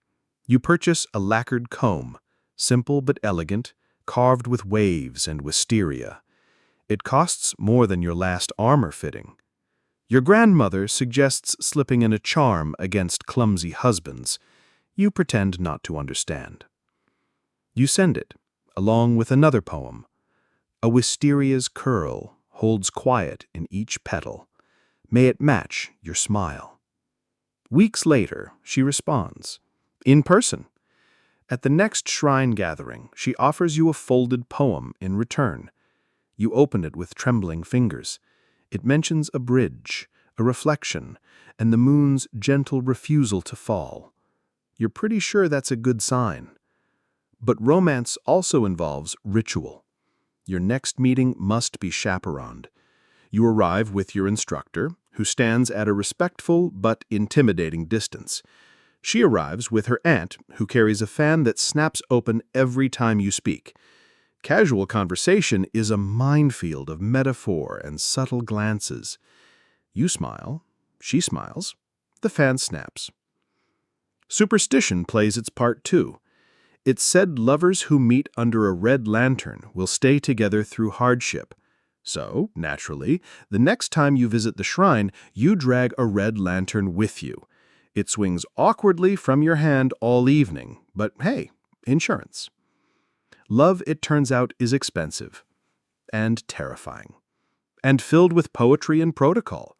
You purchase a lacquered comb, simple but elegant, carved with waves and wisteria. It costs more than your last armor fitting. Your grandmother suggests slipping in a charm against clumsy husbands. You pretend not to understand. You send it, along with another poem. A wisteria's curl holds quiet in each petal. May it match your smile. Weeks later, she responds. In person. At the next shrine gathering, she offers you a folded poem in return. You open it with trembling fingers. It mentions a bridge, a reflection, and the moon's gentle refusal to fall. You're pretty sure that's a good sign. But romance also involves ritual. Your next meeting must be chaperoned. You arrive with your instructor, who stands at a respectful but intimidating distance. She arrives with her aunt, who carries a fan that snaps open every time you speak. Casual conversation is a minefield of metaphor and subtle glances. You smile, she smiles, the fan snaps. Superstition plays its part too. It's said lovers who meet under a red lantern will stay together through hardship. So, naturally, the next time you visit the shrine, you drag a red lantern with you. It swings awkwardly from your hand all evening, but hey, insurance. Love, it turns out, is expensive and terrifying and filled with poetry and protocol.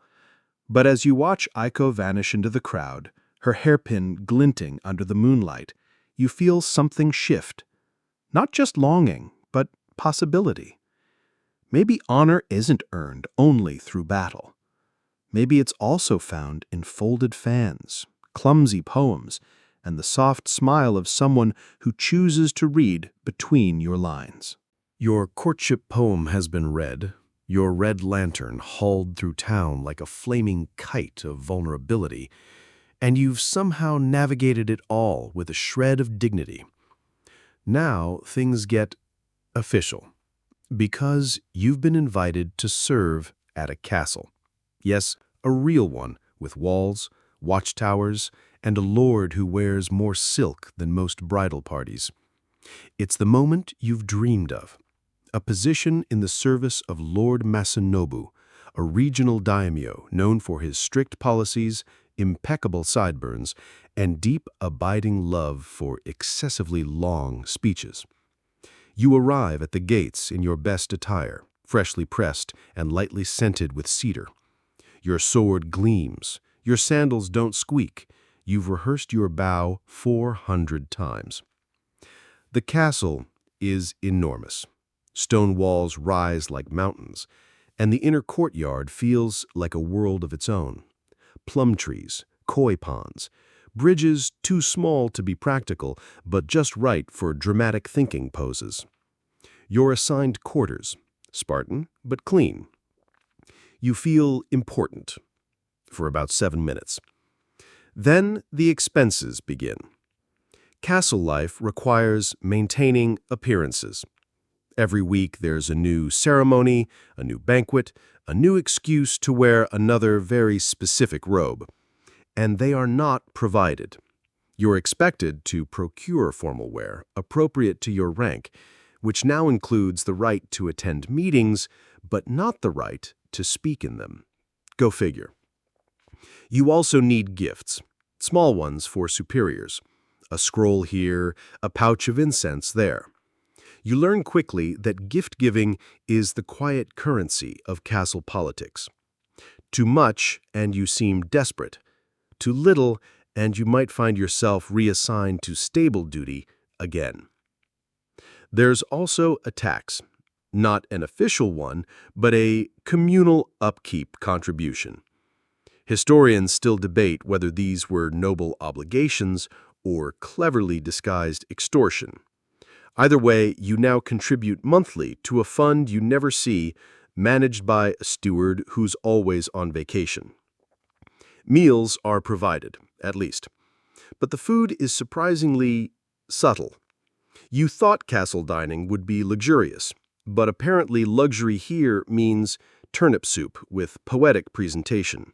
But as you watch Aiko vanish into the crowd, her hairpin glinting under the moonlight, you feel something shift. Not just longing, but possibility. Maybe honor isn't earned only through battle. Maybe it's also found in folded fans, clumsy poems, and the soft smile of someone who chooses to read between your lines. Your courtship poem has been read, your red lantern hauled through town like a flaming kite of vulnerability, and you've somehow navigated it all with a shred of dignity. Now things get official, because you've been invited to serve at a castle. Yes, a real one, with walls, watchtowers, and a lord who wears more silk than most bridal parties. It's the moment you've dreamed of, a position in the service of Lord Masanobu, a regional daimyo known for his strict policies, impeccable sideburns, and deep, abiding love for excessively long speeches. You arrive at the gates in your best attire, freshly pressed and lightly scented with cedar. Your sword gleams, your sandals don't squeak. You've rehearsed your bow 400 times. The castle is enormous. Stone walls rise like mountains, and the inner courtyard feels like a world of its own. Plum trees, koi ponds, bridges too small to be practical, but just right for dramatic thinking poses. Your assigned quarters, Spartan but clean. You feel important for about 7 minutes. Then the expenses begin. Castle life requires maintaining appearances. Every week there's a new ceremony, a new banquet, a new excuse to wear another very specific robe. And they are not provided. You're expected to procure formal wear appropriate to your rank, which now includes the right to attend meetings, but not the right to speak in them. Go figure. You also need gifts, small ones for superiors. A scroll here, a pouch of incense there. You learn quickly that gift-giving is the quiet currency of castle politics. Too much, and you seem desperate. Too little, and you might find yourself reassigned to stable duty again. There's also a tax. Not an official one, but a communal upkeep contribution. Historians still debate whether these were noble obligations or cleverly disguised extortion. Either way, you now contribute monthly to a fund you never see, managed by a steward who's always on vacation. Meals are provided, at least. But the food is surprisingly subtle. You thought castle dining would be luxurious, but apparently luxury here means turnip soup with poetic presentation.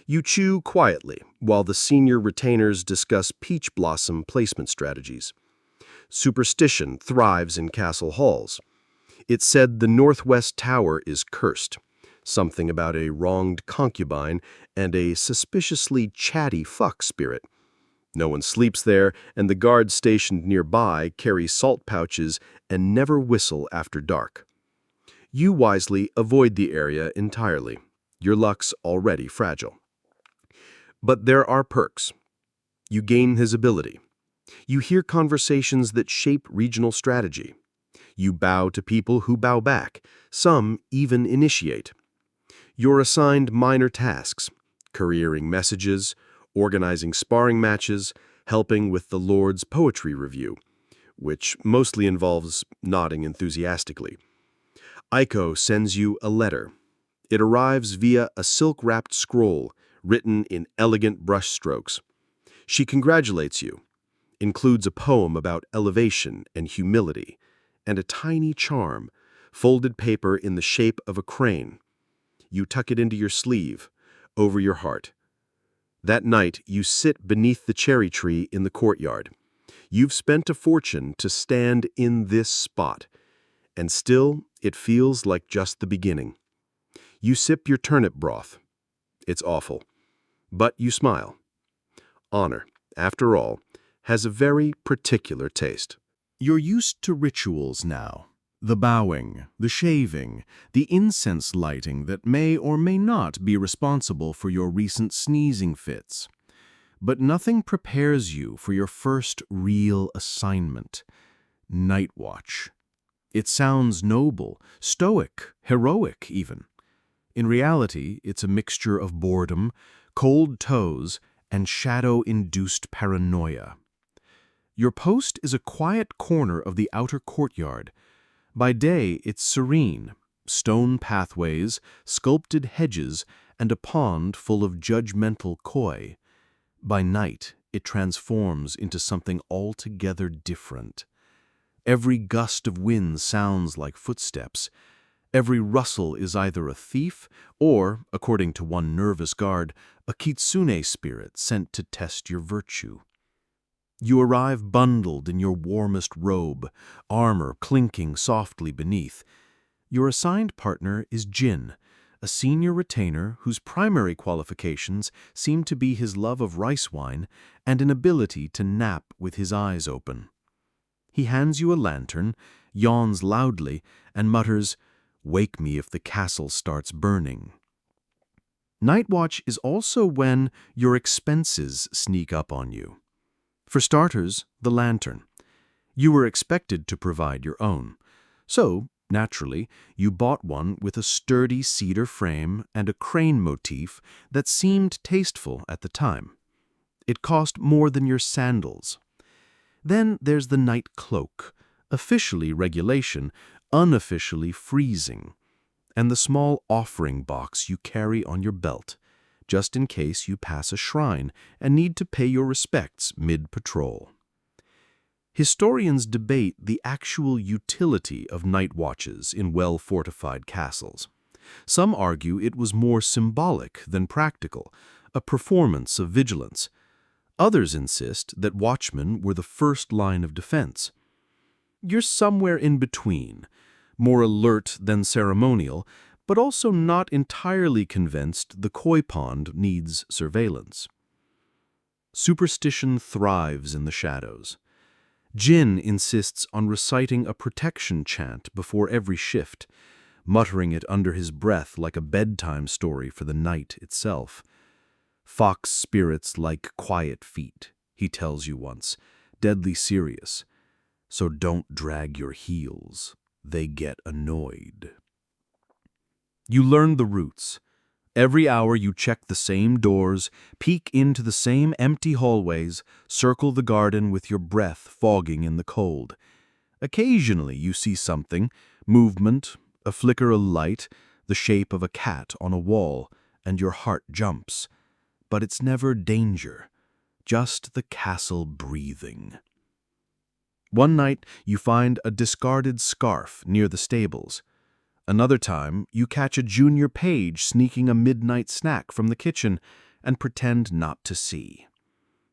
You chew quietly while the senior retainers discuss peach blossom placement strategies. Superstition thrives in castle halls. It's said the northwest tower is cursed, something about a wronged concubine and a suspiciously chatty fuck spirit. No one sleeps there, and the guards stationed nearby carry salt pouches and never whistle after dark. You wisely avoid the area entirely. Your luck's already fragile. But there are perks. You gain visibility. You hear conversations that shape regional strategy. You bow to people who bow back. Some even initiate. You're assigned minor tasks, couriering messages, organizing sparring matches, helping with the Lord's poetry review, which mostly involves nodding enthusiastically. Aiko sends you a letter. It arrives via a silk-wrapped scroll written in elegant brushstrokes. She congratulates you, includes a poem about elevation and humility, and a tiny charm, folded paper in the shape of a crane. You tuck it into your sleeve, over your heart. That night, you sit beneath the cherry tree in the courtyard. You've spent a fortune to stand in this spot, and still it feels like just the beginning. You sip your turnip broth. It's awful. But you smile. Honor, after all, has a very particular taste. You're used to rituals now. The bowing, the shaving, the incense lighting that may or may not be responsible for your recent sneezing fits. But nothing prepares you for your first real assignment, night watch. It sounds noble, stoic, heroic even. In reality, it's a mixture of boredom, cold toes, and shadow-induced paranoia. Your post is a quiet corner of the outer courtyard. By day, it's serene, stone pathways, sculpted hedges, and a pond full of judgmental koi. By night, it transforms into something altogether different. Every gust of wind sounds like footsteps. Every rustle is either a thief or, according to one nervous guard, a kitsune spirit sent to test your virtue. You arrive bundled in your warmest robe, armor clinking softly beneath. Your assigned partner is Jin, a senior retainer whose primary qualifications seem to be his love of rice wine and an ability to nap with his eyes open. He hands you a lantern, yawns loudly, and mutters, "Wake me if the castle starts burning." Night watch is also when your expenses sneak up on you. For starters, the lantern. You were expected to provide your own. So, naturally, you bought one with a sturdy cedar frame and a crane motif that seemed tasteful at the time. It cost more than your sandals. Then there's the night cloak, officially regulation, unofficially freezing, and the small offering box you carry on your belt, just in case you pass a shrine and need to pay your respects mid-patrol. Historians debate the actual utility of night watches in well-fortified castles. Some argue it was more symbolic than practical, a performance of vigilance. Others insist that watchmen were the first line of defense. You're somewhere in between, more alert than ceremonial, but also not entirely convinced the koi pond needs surveillance. Superstition thrives in the shadows. Jin insists on reciting a protection chant before every shift, muttering it under his breath like a bedtime story for the night itself. "Fox spirits like quiet feet," he tells you once, deadly serious. "So don't drag your heels. They get annoyed." You learn the routes. Every hour you check the same doors, peek into the same empty hallways, circle the garden with your breath fogging in the cold. Occasionally you see something, movement, a flicker of light, the shape of a cat on a wall, and your heart jumps. But it's never danger, just the castle breathing. One night you find a discarded scarf near the stables. Another time, you catch a junior page sneaking a midnight snack from the kitchen and pretend not to see.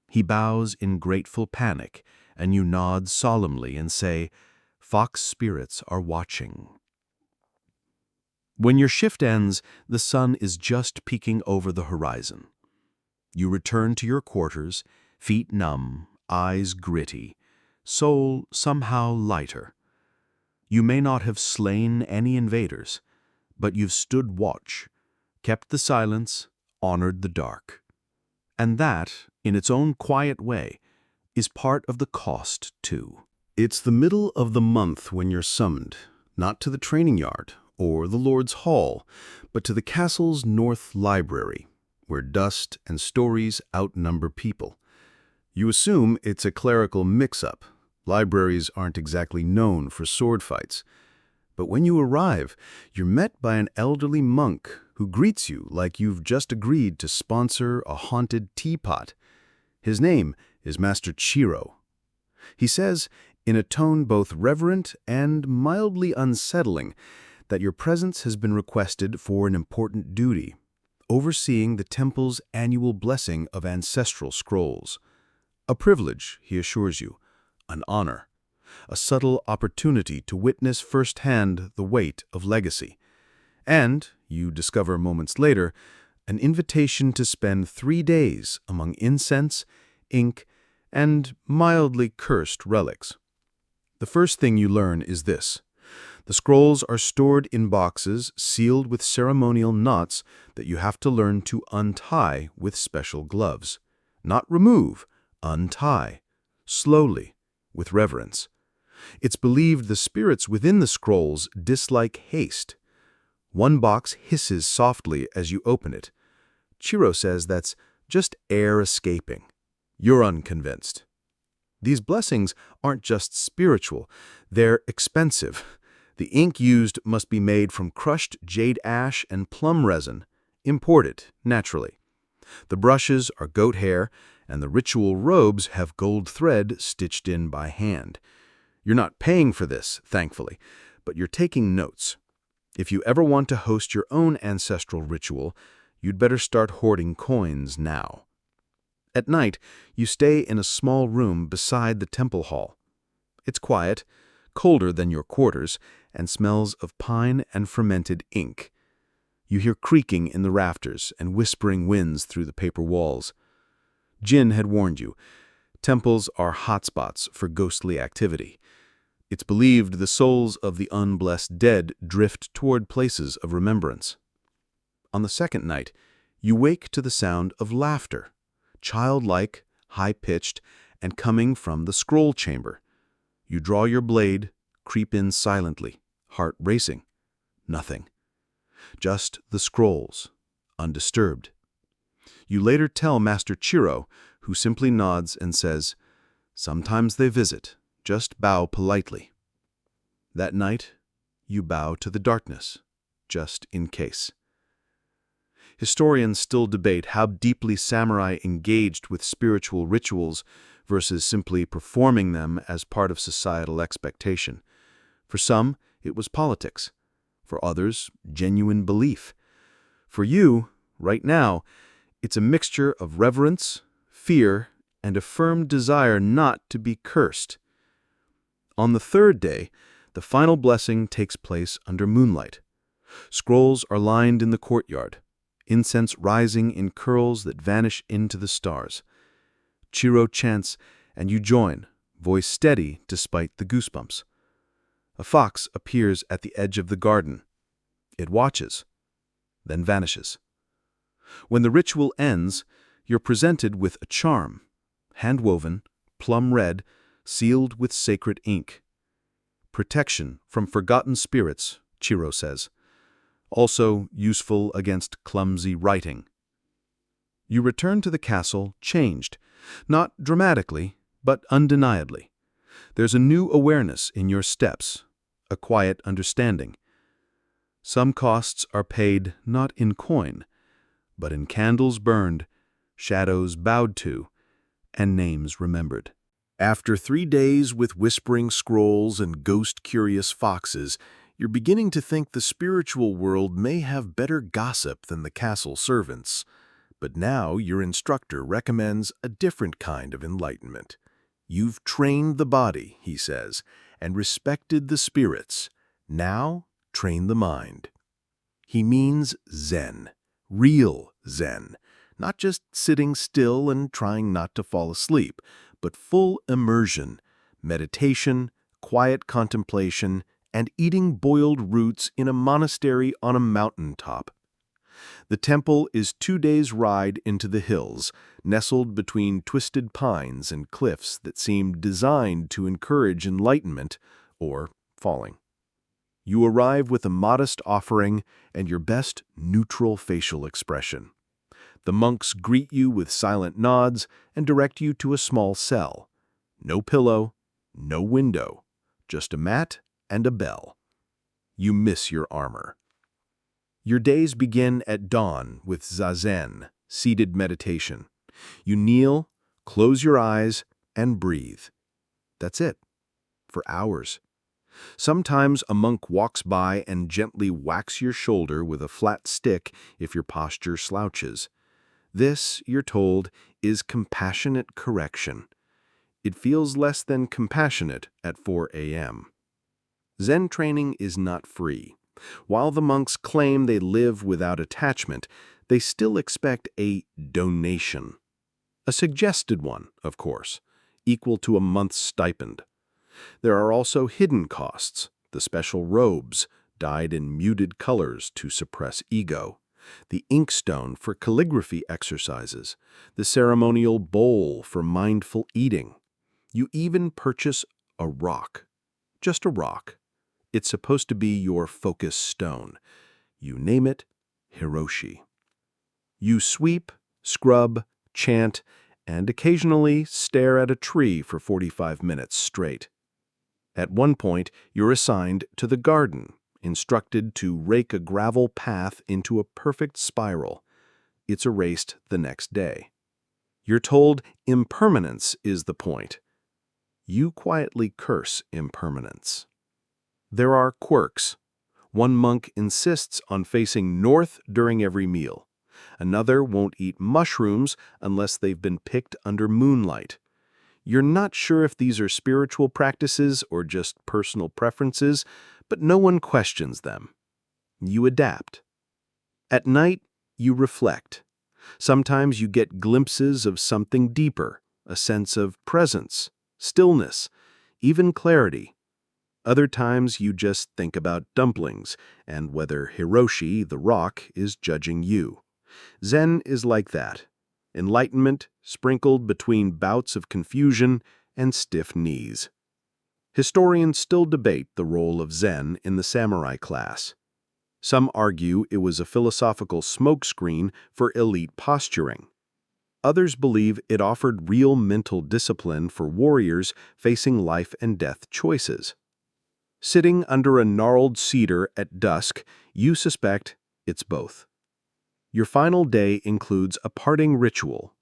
He bows in grateful panic, and you nod solemnly and say, "Fox spirits are watching." When your shift ends, the sun is just peeking over the horizon. You return to your quarters, feet numb, eyes gritty, soul somehow lighter. You may not have slain any invaders, but you've stood watch, kept the silence, honored the dark. And that, in its own quiet way, is part of the cost, too. It's the middle of the month when you're summoned, not to the training yard or the Lord's Hall, but to the castle's North Library, where dust and stories outnumber people. You assume it's a clerical mix-up. Libraries aren't exactly known for sword fights. But when you arrive, you're met by an elderly monk who greets you like you've just agreed to sponsor a haunted teapot. His name is Master Chiro. He says, in a tone both reverent and mildly unsettling, that your presence has been requested for an important duty, overseeing the temple's annual blessing of ancestral scrolls. A privilege, he assures you, an honor, a subtle opportunity to witness firsthand the weight of legacy. And, you discover moments later, an invitation to spend 3 days among incense, ink, and mildly cursed relics. The first thing you learn is this. The scrolls are stored in boxes sealed with ceremonial knots that you have to learn to untie with special gloves. Not remove, untie. Slowly, with reverence. It's believed the spirits within the scrolls dislike haste. One box hisses softly as you open it. Chiro says that's just air escaping. You're unconvinced. These blessings aren't just spiritual, they're expensive. The ink used must be made from crushed jade ash and plum resin, imported, naturally. The brushes are goat hair, and the ritual robes have gold thread stitched in by hand. You're not paying for this, thankfully, but you're taking notes. If you ever want to host your own ancestral ritual, you'd better start hoarding coins now. At night, you stay in a small room beside the temple hall. It's quiet, colder than your quarters, and smells of pine and fermented ink. You hear creaking in the rafters and whispering winds through the paper walls. Jin had warned you. Temples are hotspots for ghostly activity. It's believed the souls of the unblessed dead drift toward places of remembrance. On the second night, you wake to the sound of laughter, childlike, high-pitched, and coming from the scroll chamber. You draw your blade, creep in silently, heart racing. Nothing. Just the scrolls, undisturbed. You later tell Master Chiro, who simply nods and says, "Sometimes they visit, just bow politely." That night, you bow to the darkness, just in case. Historians still debate how deeply samurai engaged with spiritual rituals versus simply performing them as part of societal expectation. For some, it was politics. For others, genuine belief. For you, right now, it's a mixture of reverence, fear, and a firm desire not to be cursed. On the third day, the final blessing takes place under moonlight. Scrolls are lined in the courtyard, incense rising in curls that vanish into the stars. Chiro chants, and you join, voice steady despite the goosebumps. A fox appears at the edge of the garden. It watches, then vanishes. When the ritual ends, you're presented with a charm, hand-woven, plum red, sealed with sacred ink. Protection from forgotten spirits, Chiro says. Also useful against clumsy writing. You return to the castle changed, not dramatically, but undeniably. There's a new awareness in your steps, a quiet understanding. Some costs are paid not in coin, but in candles burned, shadows bowed to, and names remembered. After 3 days with whispering scrolls and ghost-curious foxes, you're beginning to think the spiritual world may have better gossip than the castle servants. But now your instructor recommends a different kind of enlightenment. You've trained the body, he says, and respected the spirits. Now, train the mind. He means Zen, real Zen, not just sitting still and trying not to fall asleep, but full immersion, meditation, quiet contemplation, and eating boiled roots in a monastery on a mountaintop. The temple is 2 days' ride into the hills, nestled between twisted pines and cliffs that seem designed to encourage enlightenment or falling. You arrive with a modest offering and your best neutral facial expression. The monks greet you with silent nods and direct you to a small cell. No pillow, no window, just a mat and a bell. you miss your armor. Your days begin at dawn with zazen, seated meditation. You kneel, close your eyes, and breathe. That's it, for hours. Sometimes a monk walks by and gently whacks your shoulder with a flat stick if your posture slouches. This, you're told, is compassionate correction. It feels less than compassionate at 4 a.m. Zen training is not free. While the monks claim they live without attachment, they still expect a donation. A suggested one, of course, equal to a month's stipend. There are also hidden costs, the special robes, dyed in muted colors to suppress ego, the inkstone for calligraphy exercises, the ceremonial bowl for mindful eating. You even purchase a rock. Just a rock. It's supposed to be your focus stone. You name it, Hiroshi. You sweep, scrub, chant, and occasionally stare at a tree for 45 minutes straight. At one point, you're assigned to the garden, instructed to rake a gravel path into a perfect spiral. It's erased the next day. You're told impermanence is the point. You quietly curse impermanence. There are quirks. One monk insists on facing north during every meal. Another won't eat mushrooms unless they've been picked under moonlight. You're not sure if these are spiritual practices or just personal preferences, but no one questions them. You adapt. At night, you reflect. Sometimes you get glimpses of something deeper, a sense of presence, stillness, even clarity. Other times you just think about dumplings and whether Hiroshi, the rock, is judging you. Zen is like that. Enlightenment sprinkled between bouts of confusion and stiff knees. Historians still debate the role of Zen in the samurai class. Some argue it was a philosophical smokescreen for elite posturing. Others believe it offered real mental discipline for warriors facing life and death choices. Sitting under a gnarled cedar at dusk, you suspect it's both. Your final day includes a parting ritual.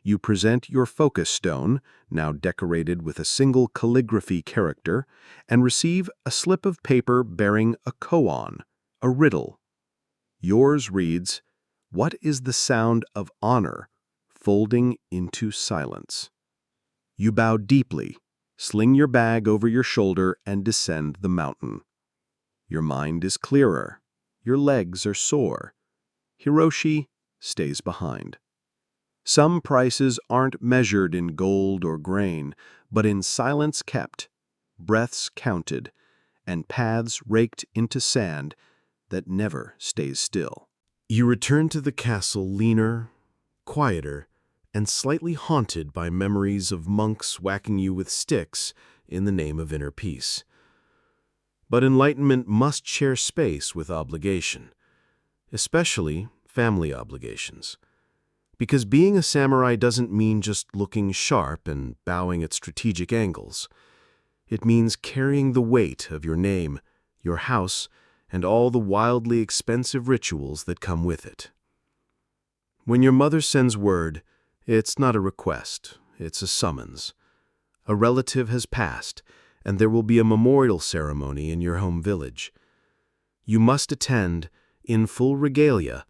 You present your focus stone, now decorated with a single calligraphy character, and receive a slip of paper bearing a koan, a riddle. Yours reads, "What is the sound of honor folding into silence?" You bow deeply, sling your bag over your shoulder, and descend the mountain. Your mind is clearer. Your legs are sore. Hiroshi stays behind. Some prices aren't measured in gold or grain, but in silence kept, breaths counted, and paths raked into sand that never stays still. You return to the castle leaner, quieter, and slightly haunted by memories of monks whacking you with sticks in the name of inner peace. But enlightenment must share space with obligation, especially family obligations. Because being a samurai doesn't mean just looking sharp and bowing at strategic angles. It means carrying the weight of your name, your house, and all the wildly expensive rituals that come with it. When your mother sends word, it's not a request, it's a summons. A relative has passed, and there will be a memorial ceremony in your home village. You must attend, in full regalia,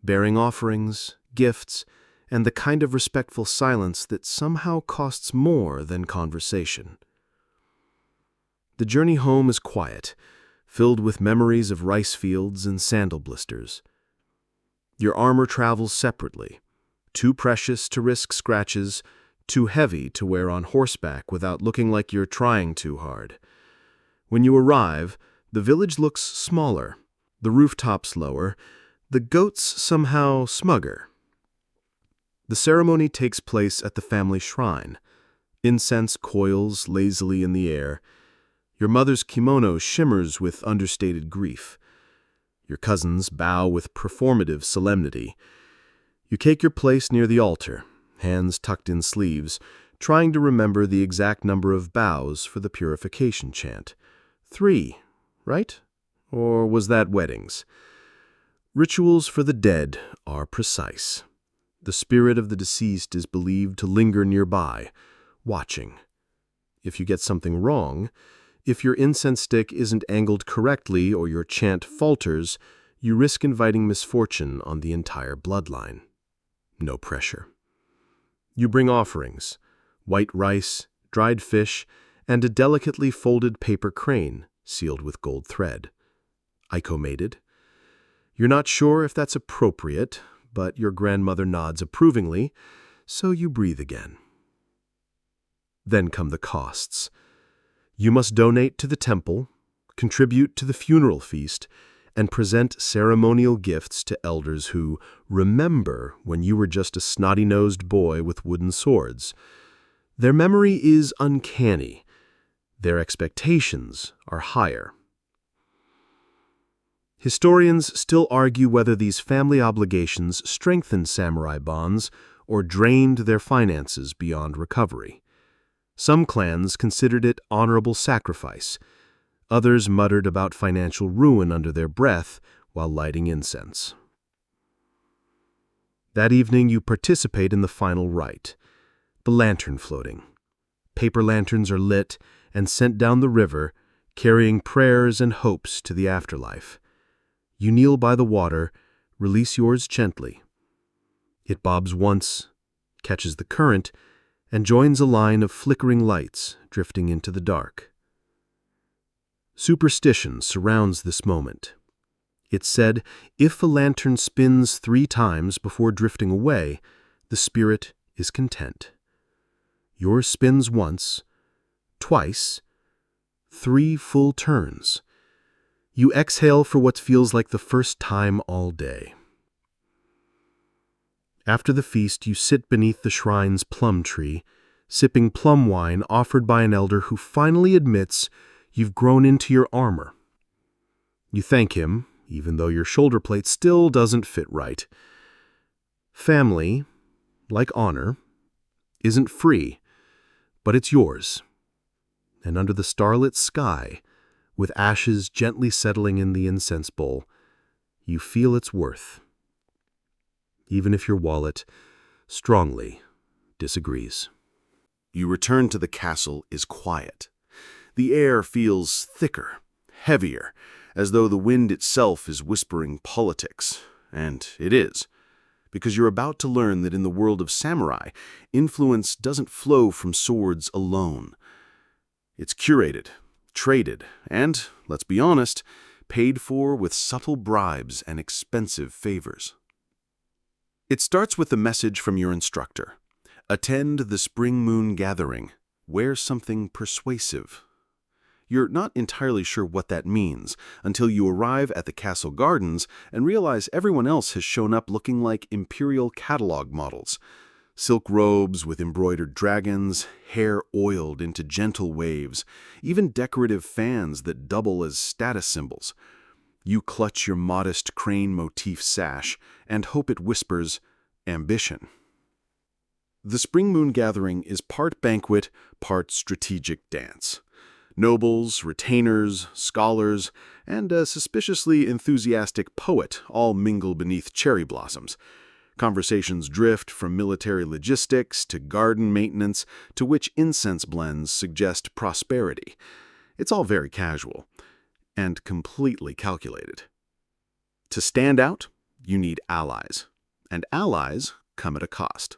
bearing offerings, gifts, and the kind of respectful silence that somehow costs more than conversation. The journey home is quiet, filled with memories of rice fields and sandal blisters. Your armor travels separately, too precious to risk scratches, too heavy to wear on horseback without looking like you're trying too hard. When you arrive, the village looks smaller, the rooftops lower, the goats somehow smugger. The ceremony takes place at the family shrine. Incense coils lazily in the air. Your mother's kimono shimmers with understated grief. Your cousins bow with performative solemnity. You take your place near the altar, hands tucked in sleeves, trying to remember the exact number of bows for the purification chant. 3, right? Or was that weddings? Rituals for the dead are precise. The spirit of the deceased is believed to linger nearby, watching. If you get something wrong, if your incense stick isn't angled correctly or your chant falters, you risk inviting misfortune on the entire bloodline. No pressure. You bring offerings, white rice, dried fish, and a delicately folded paper crane sealed with gold thread. Ico-mated. You're not sure if that's appropriate, but your grandmother nods approvingly, so you breathe again. Then come the costs. You must donate to the temple, contribute to the funeral feast, and present ceremonial gifts to elders who remember when you were just a snotty-nosed boy with wooden swords. Their memory is uncanny. Their expectations are higher. Historians still argue whether these family obligations strengthened samurai bonds or drained their finances beyond recovery. Some clans considered it honorable sacrifice. Others muttered about financial ruin under their breath while lighting incense. That evening you participate in the final rite, the lantern floating. Paper lanterns are lit and sent down the river, carrying prayers and hopes to the afterlife. You kneel by the water, release yours gently. It bobs once, catches the current, and joins a line of flickering lights drifting into the dark. Superstition surrounds this moment. It's said, if a lantern spins 3 times before drifting away, the spirit is content. Yours spins once, twice, 3 full turns. You exhale for what feels like the first time all day. After the feast, you sit beneath the shrine's plum tree, sipping plum wine offered by an elder who finally admits you've grown into your armor. You thank him, even though your shoulder plate still doesn't fit right. Family, like honor, isn't free, but it's yours. And under the starlit sky, with ashes gently settling in the incense bowl, you feel its worth, even if your wallet strongly disagrees. You return to the castle is quiet. The air feels thicker, heavier, as though the wind itself is whispering politics. And it is, because you're about to learn that in the world of samurai, influence doesn't flow from swords alone. It's curated, traded, and, let's be honest, paid for with subtle bribes and expensive favors. It starts with a message from your instructor. Attend the spring moon gathering. Wear something persuasive. You're not entirely sure what that means until you arrive at the castle gardens and realize everyone else has shown up looking like imperial catalog models. Silk robes with embroidered dragons, hair oiled into gentle waves, even decorative fans that double as status symbols. You clutch your modest crane motif sash and hope it whispers, ambition. The Spring Moon Gathering is part banquet, part strategic dance. Nobles, retainers, scholars, and a suspiciously enthusiastic poet all mingle beneath cherry blossoms. Conversations drift from military logistics to garden maintenance to which incense blends suggest prosperity. It's all very casual and completely calculated. To stand out, you need allies, and allies come at a cost.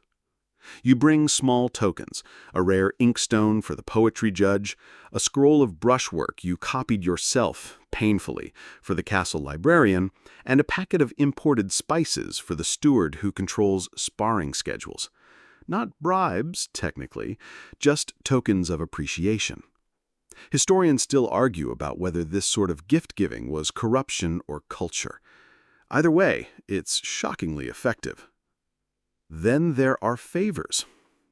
You bring small tokens, a rare inkstone for the poetry judge, a scroll of brushwork you copied yourself, painfully, for the castle librarian, and a packet of imported spices for the steward who controls sparring schedules. Not bribes, technically, just tokens of appreciation. Historians still argue about whether this sort of gift-giving was corruption or culture. Either way, it's shockingly effective. Then there are favors.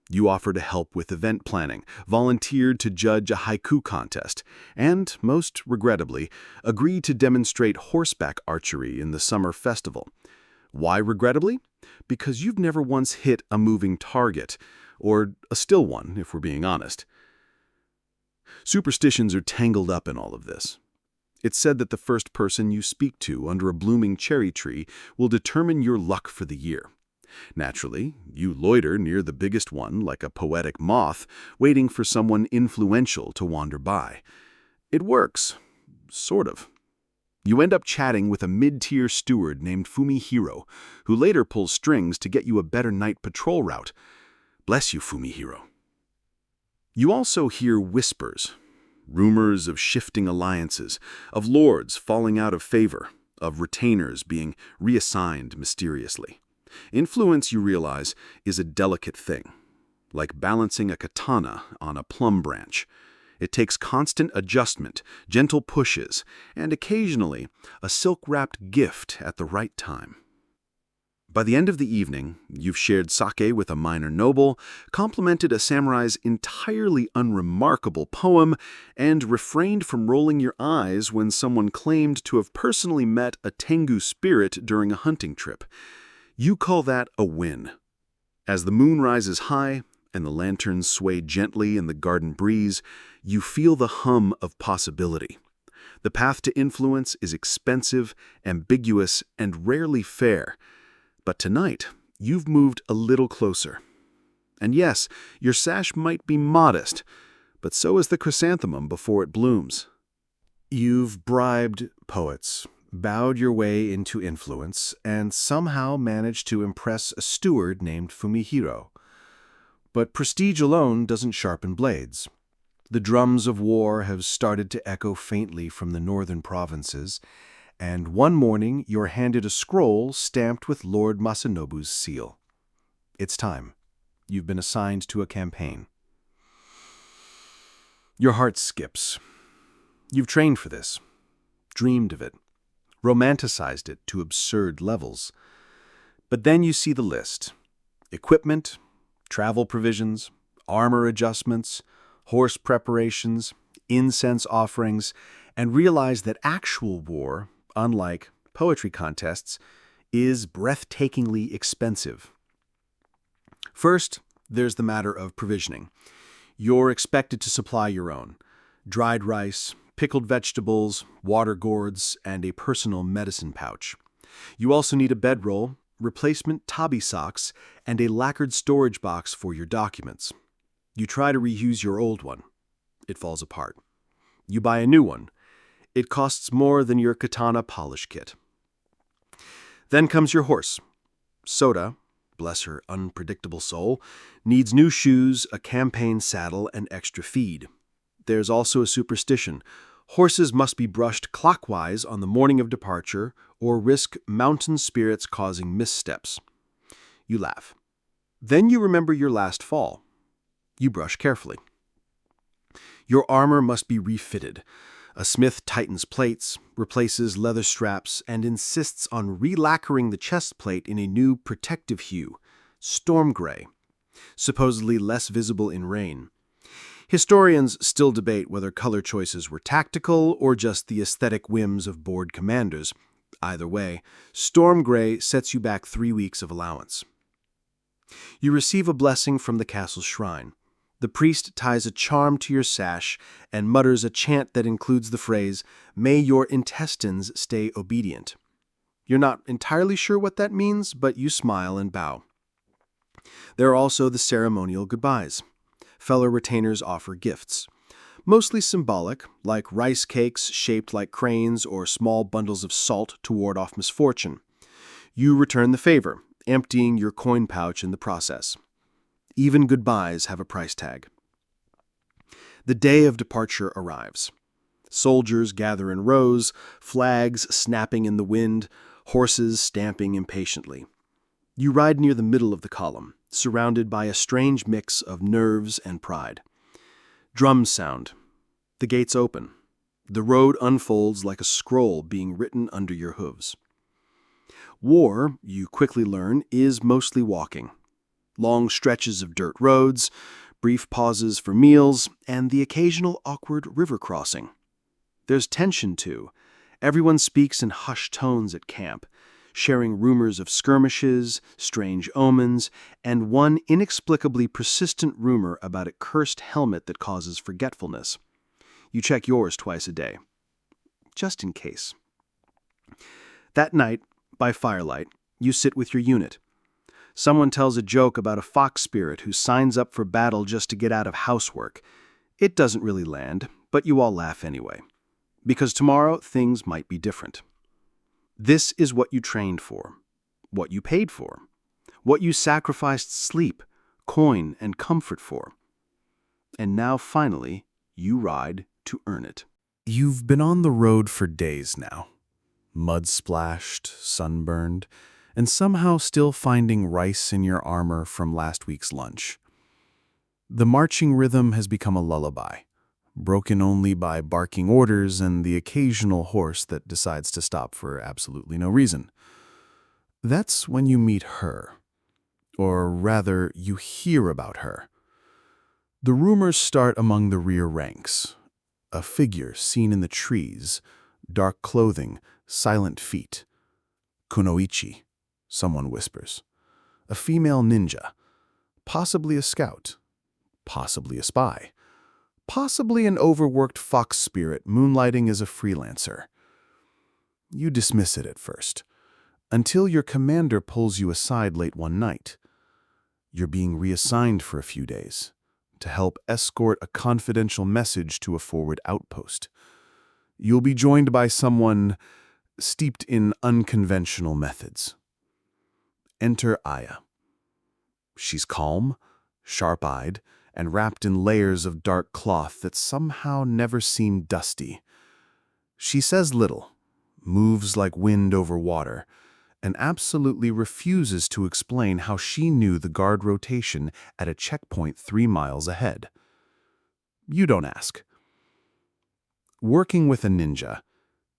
You offer to help with event planning, volunteered to judge a haiku contest, and, most regrettably, agree to demonstrate horseback archery in the summer festival. Why regrettably? Because you've never once hit a moving target, or a still one, if we're being honest. Superstitions are tangled up in all of this. It's said that the first person you speak to under a blooming cherry tree will determine your luck for the year. Naturally, you loiter near the biggest one like a poetic moth, waiting for someone influential to wander by. It works. Sort of. You end up chatting with a mid-tier steward named Fumihiro, who later pulls strings to get you a better night patrol route. Bless you, Fumihiro. You also hear whispers. Rumors of shifting alliances, of lords falling out of favor, of retainers being reassigned mysteriously. Influence, you realize, is a delicate thing, like balancing a katana on a plum branch. It takes constant adjustment, gentle pushes, and occasionally a silk-wrapped gift at the right time. By the end of the evening, you've shared sake with a minor noble, complimented a samurai's entirely unremarkable poem, and refrained from rolling your eyes when someone claimed to have personally met a Tengu spirit during a hunting trip. You call that a win. As the moon rises high and the lanterns sway gently in the garden breeze, you feel the hum of possibility. The path to influence is expensive, ambiguous, and rarely fair. But tonight, you've moved a little closer. And yes, your sash might be modest, but so is the chrysanthemum before it blooms. You've bribed poets, bowed your way into influence, and somehow managed to impress a steward named Fumihiro. But prestige alone doesn't sharpen blades. The drums of war have started to echo faintly from the northern provinces, and one morning you're handed a scroll stamped with Lord Masanobu's seal. It's time. You've been assigned to a campaign. Your heart skips. You've trained for this, dreamed of it, romanticized it to absurd levels. But then you see the list. Equipment, travel provisions, armor adjustments, horse preparations, incense offerings, and realize that actual war, unlike poetry contests, is breathtakingly expensive. First, there's the matter of provisioning. You're expected to supply your own. Dried rice, pickled vegetables, water gourds, and a personal medicine pouch. You also need a bedroll, replacement tabi socks, and a lacquered storage box for your documents. You try to reuse your old one. It falls apart. You buy a new one. It costs more than your katana polish kit. Then comes your horse. Soda, bless her unpredictable soul, needs new shoes, a campaign saddle, and extra feed. There's also a superstition. Horses must be brushed clockwise on the morning of departure or risk mountain spirits causing missteps. You laugh. Then you remember your last fall. You brush carefully. Your armor must be refitted. A smith tightens plates, replaces leather straps, and insists on relacquering the chest plate in a new protective hue, storm gray, supposedly less visible in rain. Historians still debate whether color choices were tactical or just the aesthetic whims of bored commanders. Either way, storm gray sets you back 3 weeks of allowance. You receive a blessing from the castle's shrine. The priest ties a charm to your sash and mutters a chant that includes the phrase, "May your intestines stay obedient." You're not entirely sure what that means, but you smile and bow. There are also the ceremonial goodbyes. Fellow retainers offer gifts. Mostly symbolic, like rice cakes shaped like cranes or small bundles of salt to ward off misfortune. You return the favor, emptying your coin pouch in the process. Even goodbyes have a price tag. The day of departure arrives. Soldiers gather in rows, flags snapping in the wind, horses stamping impatiently. You ride near the middle of the column, surrounded by a strange mix of nerves and pride. Drums sound. The gates open. The road unfolds like a scroll being written under your hooves. War, you quickly learn, is mostly walking. Long stretches of dirt roads, brief pauses for meals, and the occasional awkward river crossing. There's tension, too. Everyone speaks in hushed tones at camp, sharing rumors of skirmishes, strange omens, and one inexplicably persistent rumor about a cursed helmet that causes forgetfulness. You check yours twice a day. just in case. That night, by firelight, you sit with your unit. Someone tells a joke about a fox spirit who signs up for battle just to get out of housework. It doesn't really land, but you all laugh anyway. Because tomorrow, things might be different. This is what you trained for, what you paid for, what you sacrificed sleep, coin, and comfort for. And now, finally, you ride to earn it. You've been on the road for days now, mud-splashed, sunburned, and somehow still finding rice in your armor from last week's lunch. The marching rhythm has become a lullaby, broken only by barking orders and the occasional horse that decides to stop for absolutely no reason. That's when you meet her, or rather, you hear about her. The rumors start among the rear ranks. A figure seen in the trees, dark clothing, silent feet. Kunoichi, someone whispers. A female ninja, possibly a scout, possibly a spy, possibly an overworked fox spirit moonlighting as a freelancer. You dismiss it at first, until your commander pulls you aside late one night. You're being reassigned for a few days to help escort a confidential message to a forward outpost. You'll be joined by someone steeped in unconventional methods. Enter Aya. She's calm, sharp-eyed, and wrapped in layers of dark cloth that somehow never seem dusty. She says little, moves like wind over water, and absolutely refuses to explain how she knew the guard rotation at a checkpoint 3 miles ahead. You don't ask. Working with a ninja,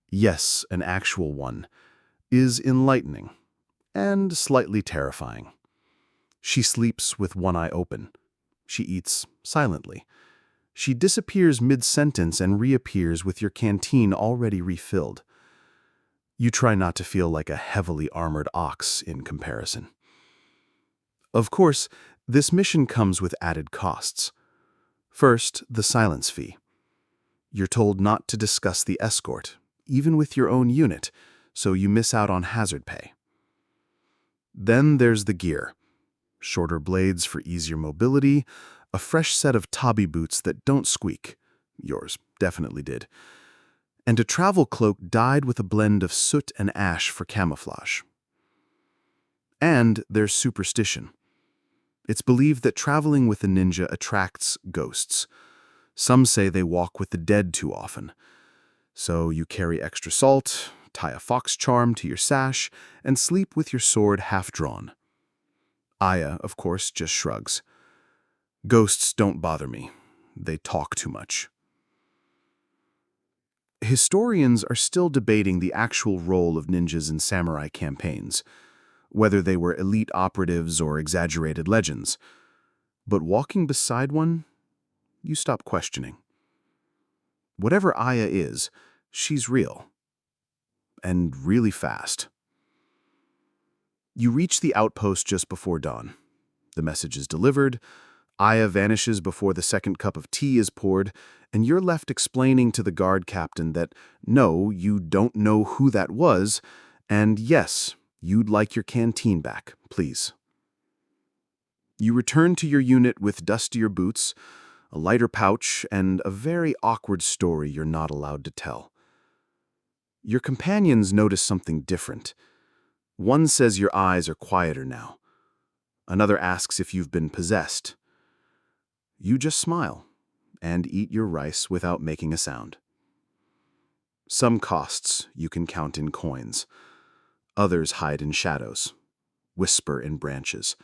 yes, an actual one, is enlightening and slightly terrifying. She sleeps with one eye open. She eats silently. She disappears mid-sentence and reappears with your canteen already refilled. You try not to feel like a heavily armored ox in comparison. Of course, this mission comes with added costs. First, the silence fee. You're told not to discuss the escort, even with your own unit, so you miss out on hazard pay. Then there's the gear. Shorter blades for easier mobility, a fresh set of tabi boots that don't squeak. Yours definitely did. And a travel cloak dyed with a blend of soot and ash for camouflage. And there's superstition. It's believed that traveling with a ninja attracts ghosts. Some say they walk with the dead too often. So you carry extra salt, tie a fox charm to your sash, and sleep with your sword half drawn. Aya, of course, just shrugs. Ghosts don't bother me. They talk too much. Historians are still debating the actual role of ninjas in samurai campaigns, whether they were elite operatives or exaggerated legends. But walking beside one, you stop questioning. Whatever Aya is, she's real. And really fast. You reach the outpost just before dawn. The message is delivered, Aya vanishes before the second cup of tea is poured, and you're left explaining to the guard captain that no, you don't know who that was, and yes, you'd like your canteen back, please. You return to your unit with dustier boots, a lighter pouch, and a very awkward story you're not allowed to tell. Your companions notice something different. One says your eyes are quieter now. Another asks if you've been possessed. You just smile and eat your rice without making a sound. Some costs you can count in coins. Others hide in shadows, whisper in branches,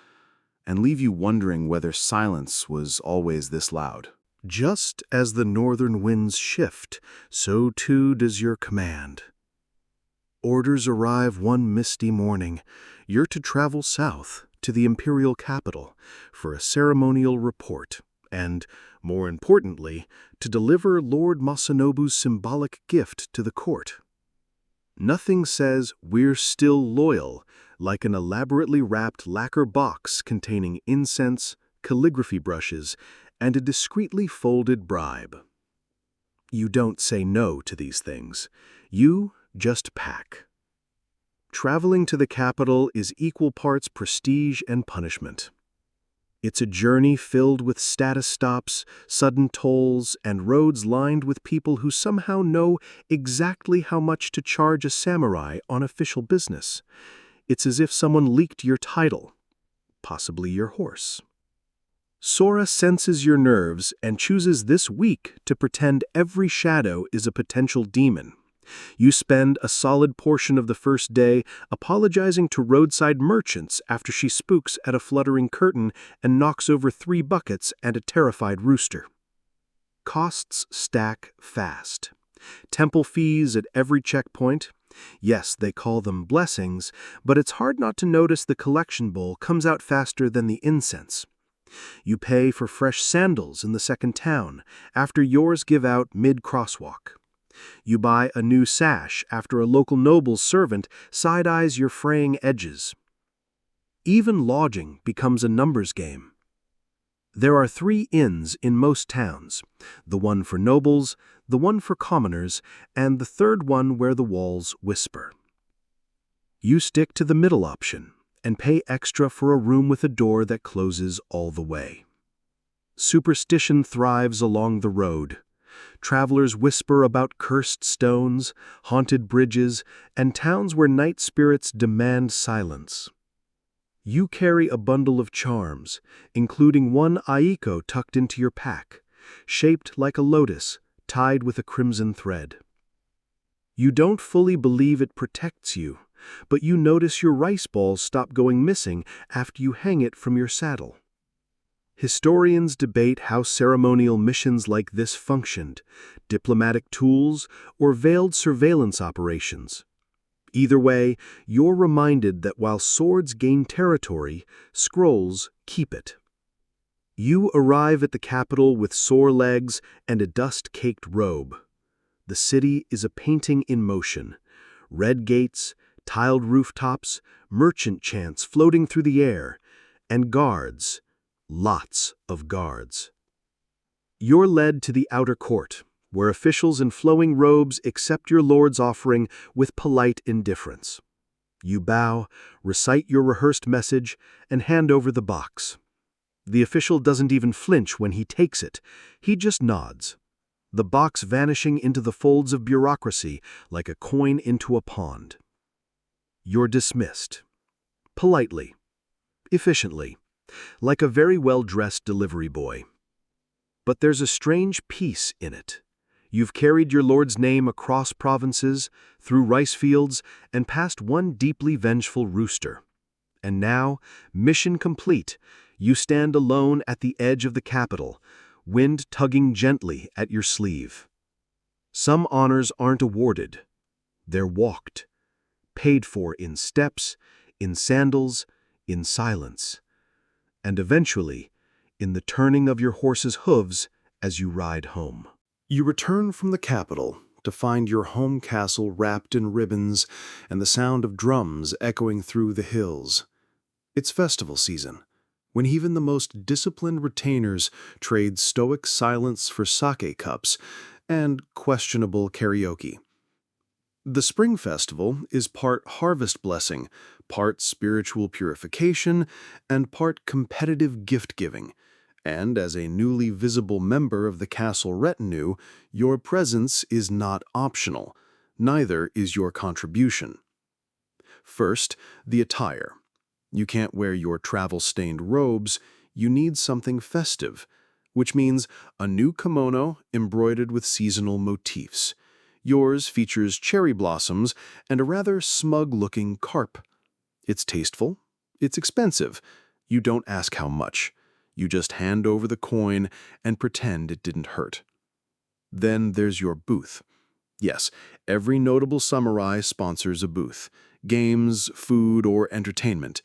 and leave you wondering whether silence was always this loud. Just as the northern winds shift, so too does your command. Orders arrive one misty morning. You're to travel south to the imperial capital for a ceremonial report and, more importantly, to deliver Lord Masanobu's symbolic gift to the court. Nothing says we're still loyal like an elaborately wrapped lacquer box containing incense, calligraphy brushes, and a discreetly folded bribe. You don't say no to these things. You just pack. Traveling to the capital is equal parts prestige and punishment. It's a journey filled with status stops, sudden tolls, and roads lined with people who somehow know exactly how much to charge a samurai on official business. It's as if someone leaked your title, possibly your horse. Sora senses your nerves and chooses this week to pretend every shadow is a potential demon. You spend a solid portion of the first day apologizing to roadside merchants after she spooks at a fluttering curtain and knocks over 3 buckets and a terrified rooster. Costs stack fast. Temple fees at every checkpoint. Yes, they call them blessings, but it's hard not to notice the collection bowl comes out faster than the incense. You pay for fresh sandals in the second town after yours give out mid-crosswalk. You buy a new sash after a local noble's servant side-eyes your fraying edges. Even lodging becomes a numbers game. There are 3 inns in most towns, the one for nobles, the one for commoners, and the third one where the walls whisper. You stick to the middle option and pay extra for a room with a door that closes all the way. Superstition thrives along the road. Travelers whisper about cursed stones, haunted bridges, and towns where night spirits demand silence. You carry a bundle of charms, including one aiko tucked into your pack, shaped like a lotus, tied with a crimson thread. You don't fully believe it protects you, but you notice your rice balls stop going missing after you hang it from your saddle. Historians debate how ceremonial missions like this functioned, diplomatic tools, or veiled surveillance operations. Either way, you're reminded that while swords gain territory, scrolls keep it. You arrive at the capital with sore legs and a dust-caked robe. The city is a painting in motion. Red gates, tiled rooftops, merchant chants floating through the air, and guards. Lots of guards. You're led to the outer court, where officials in flowing robes accept your lord's offering with polite indifference. You bow, recite your rehearsed message, and hand over the box. The official doesn't even flinch when he takes it. He just nods, the box vanishing into the folds of bureaucracy like a coin into a pond. You're dismissed. Politely. Efficiently. Like a very well-dressed delivery boy. But there's a strange peace in it. You've carried your lord's name across provinces, through rice fields, and past one deeply vengeful rooster. And now, mission complete, you stand alone at the edge of the capital, wind tugging gently at your sleeve. Some honors aren't awarded. They're walked. Paid for in steps, in sandals, in silence. And eventually, in the turning of your horse's hooves as you ride home. You return from the capital to find your home castle wrapped in ribbons and the sound of drums echoing through the hills. It's festival season, when even the most disciplined retainers trade stoic silence for sake cups and questionable karaoke. The Spring Festival is part harvest blessing, part spiritual purification, and part competitive gift-giving. And as a newly visible member of the castle retinue, your presence is not optional. Neither is your contribution. First, the attire. You can't wear your travel-stained robes. You need something festive, which means a new kimono embroidered with seasonal motifs. Yours features cherry blossoms and a rather smug-looking carp. It's tasteful. It's expensive. You don't ask how much. You just hand over the coin and pretend it didn't hurt. Then there's your booth. Yes, every notable samurai sponsors a booth. Games, food, or entertainment.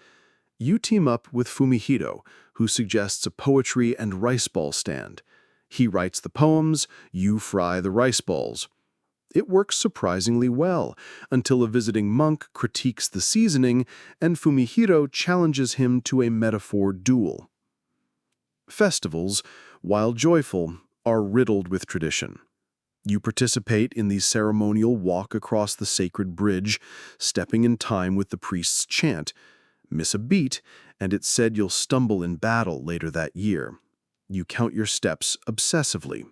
You team up with Fumihiro, who suggests a poetry and rice ball stand. He writes the poems, you fry the rice balls. It works surprisingly well, until a visiting monk critiques the seasoning and Fumihiro challenges him to a metaphor duel. Festivals, while joyful, are riddled with tradition. You participate in the ceremonial walk across the sacred bridge, stepping in time with the priest's chant. Miss a beat, and it's said you'll stumble in battle later that year. You count your steps obsessively.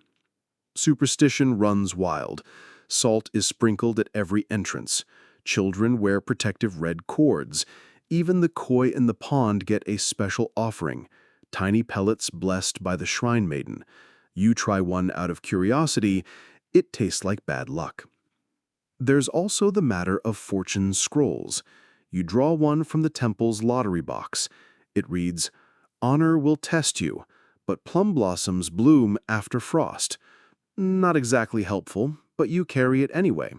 Superstition runs wild. Salt is sprinkled at every entrance. Children wear protective red cords. Even the koi in the pond get a special offering, tiny pellets blessed by the shrine maiden. You try one out of curiosity. It tastes like bad luck. There's also the matter of fortune scrolls. You draw one from the temple's lottery box. It reads, "Honor will test you, but plum blossoms bloom after frost." Not exactly helpful, but you carry it anyway.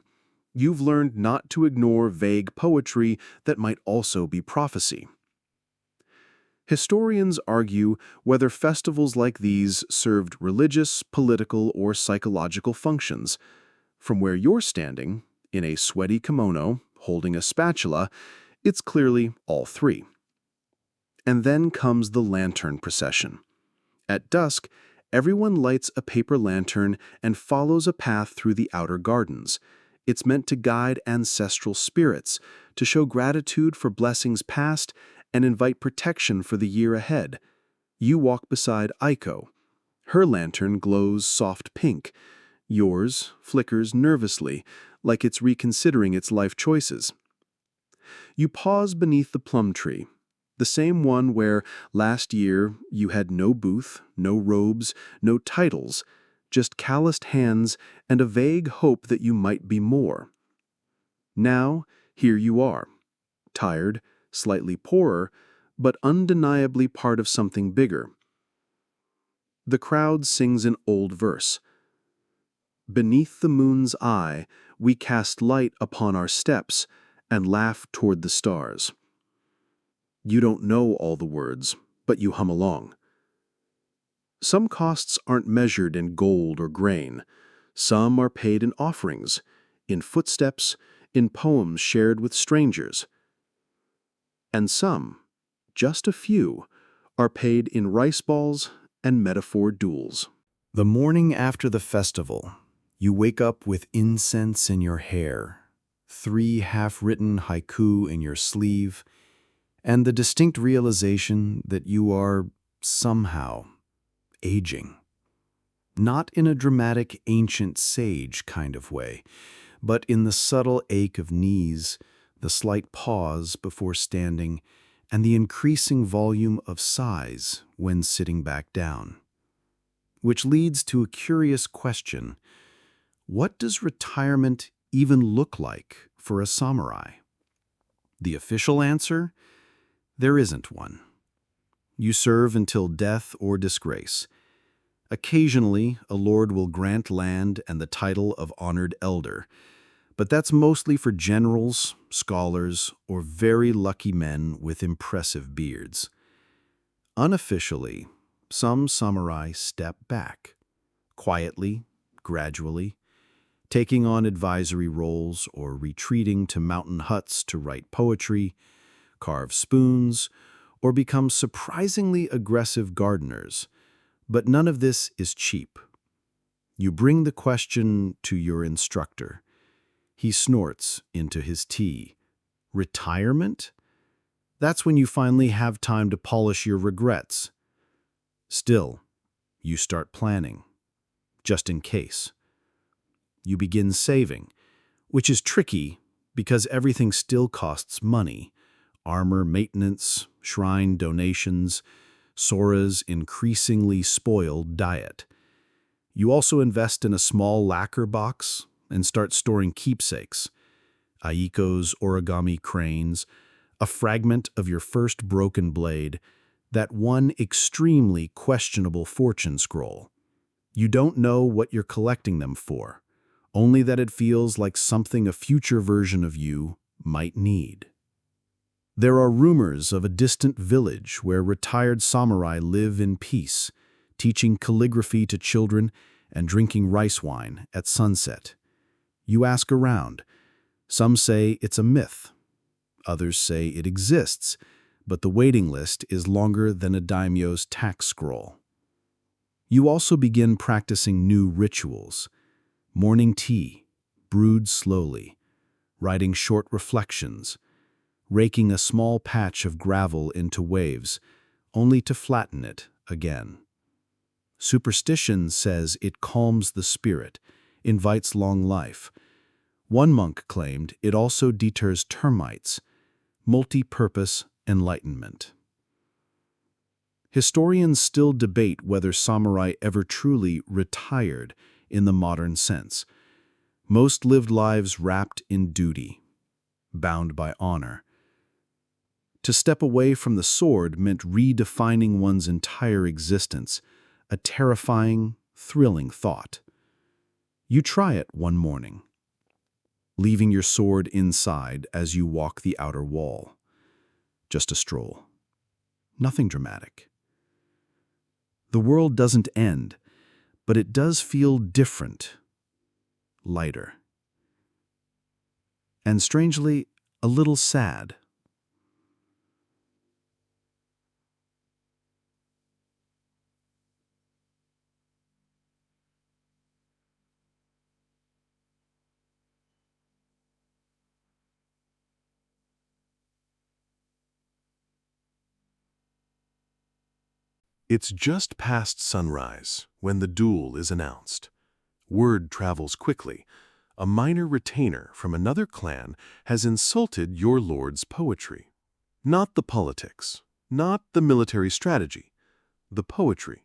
You've learned not to ignore vague poetry that might also be prophecy. Historians argue whether festivals like these served religious, political, or psychological functions. From where you're standing, in a sweaty kimono, holding a spatula, it's clearly all three. And then comes the lantern procession. At dusk, everyone lights a paper lantern and follows a path through the outer gardens. It's meant to guide ancestral spirits, to show gratitude for blessings past, and invite protection for the year ahead. You walk beside Aiko. Her lantern glows soft pink. Yours flickers nervously, like it's reconsidering its life choices. You pause beneath the plum tree, the same one where last year you had no booth, no robes, no titles, just calloused hands and a vague hope that you might be more. Now, here you are, tired, slightly poorer, but undeniably part of something bigger. The crowd sings an old verse. "Beneath the moon's eye, we cast light upon our steps and laugh toward the stars." You don't know all the words, but you hum along. Some costs aren't measured in gold or grain. Some are paid in offerings, in footsteps, in poems shared with strangers. And some, just a few, are paid in rice balls and metaphor duels. The morning after the festival, you wake up with incense in your hair, 3 half-written haiku in your sleeve, and the distinct realization that you are, somehow, aging. Not in a dramatic ancient sage kind of way, but in the subtle ache of knees, the slight pause before standing, and the increasing volume of sighs when sitting back down. Which leads to a curious question. What does retirement even look like for a samurai? The official answer? There isn't one. You serve until death or disgrace. Occasionally, a lord will grant land and the title of honored elder, but that's mostly for generals, scholars, or very lucky men with impressive beards. Unofficially, some samurai step back, quietly, gradually, taking on advisory roles or retreating to mountain huts to write poetry, carve spoons, or become surprisingly aggressive gardeners. But none of this is cheap. You bring the question to your instructor. He snorts into his tea. Retirement? That's when you finally have time to polish your regrets. Still, you start planning, just in case. You begin saving, which is tricky because everything still costs money. Armor maintenance, shrine donations, Sora's increasingly spoiled diet. You also invest in a small lacquer box and start storing keepsakes. Aiko's origami cranes, a fragment of your first broken blade, that one extremely questionable fortune scroll. You don't know what you're collecting them for, only that it feels like something a future version of you might need. There are rumors of a distant village where retired samurai live in peace, teaching calligraphy to children and drinking rice wine at sunset. You ask around. Some say it's a myth. Others say it exists, but the waiting list is longer than a daimyo's tax scroll. You also begin practicing new rituals. Morning tea, brewed slowly, writing short reflections, raking a small patch of gravel into waves, only to flatten it again. Superstition says it calms the spirit, invites long life. One monk claimed it also deters termites, multi-purpose enlightenment. Historians still debate whether samurai ever truly retired in the modern sense. Most lived lives wrapped in duty, bound by honor. To step away from the sword meant redefining one's entire existence, a terrifying, thrilling thought. You try it one morning, leaving your sword inside as you walk the outer wall. Just a stroll. Nothing dramatic. The world doesn't end, but it does feel different, lighter, and strangely, a little sad. It's just past sunrise when the duel is announced. Word travels quickly. A minor retainer from another clan has insulted your lord's poetry. Not the politics, not the military strategy, the poetry.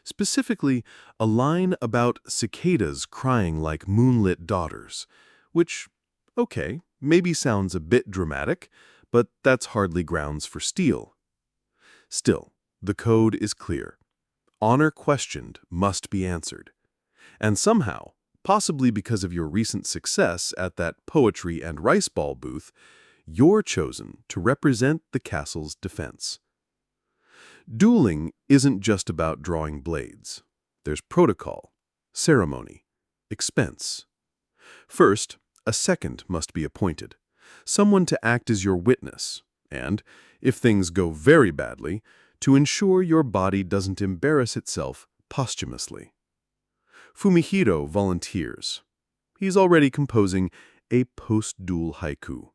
Specifically, a line about cicadas crying like moonlit daughters, which, okay, maybe sounds a bit dramatic, but that's hardly grounds for steel. Still, the code is clear. Honor questioned must be answered. And somehow, possibly because of your recent success at that poetry and rice ball booth, you're chosen to represent the castle's defense. Dueling isn't just about drawing blades. There's protocol, ceremony, expense. First, a second must be appointed, someone to act as your witness, and, if things go very badly, to ensure your body doesn't embarrass itself posthumously. Fumihiro volunteers. He's already composing a post-duel haiku.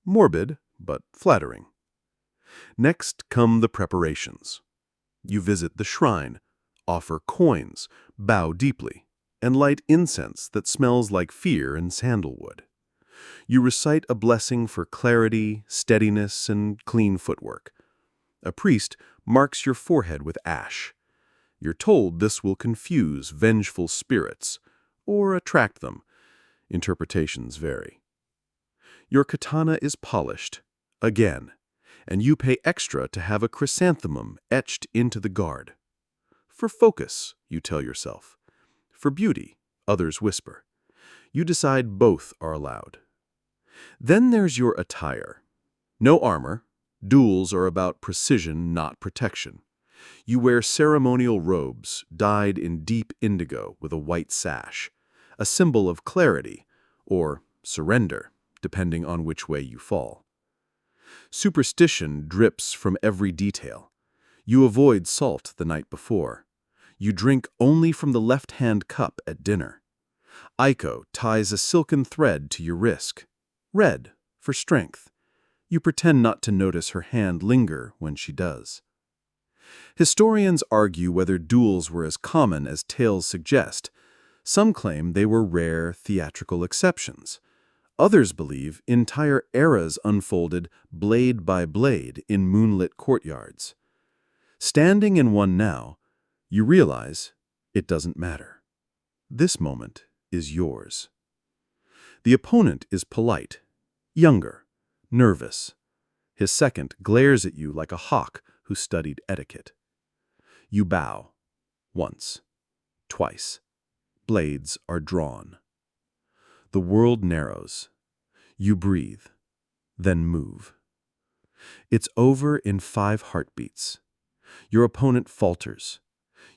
Morbid, but flattering. Next come the preparations. You visit the shrine, offer coins, bow deeply, and light incense that smells like fear and sandalwood. You recite a blessing for clarity, steadiness, and clean footwork. A priest marks your forehead with ash. You're told this will confuse vengeful spirits, or attract them. Interpretations vary. Your katana is polished, again, and you pay extra to have a chrysanthemum etched into the guard. For focus, you tell yourself. For beauty, others whisper. You decide both are allowed. Then there's your attire. No armor. Duels are about precision, not protection. You wear ceremonial robes dyed in deep indigo with a white sash, a symbol of clarity, or surrender, depending on which way you fall. Superstition drips from every detail. You avoid salt the night before. You drink only from the left-hand cup at dinner. Aiko ties a silken thread to your wrist, red for strength. You pretend not to notice her hand linger when she does. Historians argue whether duels were as common as tales suggest. Some claim they were rare theatrical exceptions. Others believe entire eras unfolded blade by blade in moonlit courtyards. Standing in one now, you realize it doesn't matter. This moment is yours. The opponent is polite, younger, nervous. His second glares at you like a hawk who studied etiquette. You bow. Once. Twice. Blades are drawn. The world narrows. You breathe. Then move. It's over in 5 heartbeats. Your opponent falters.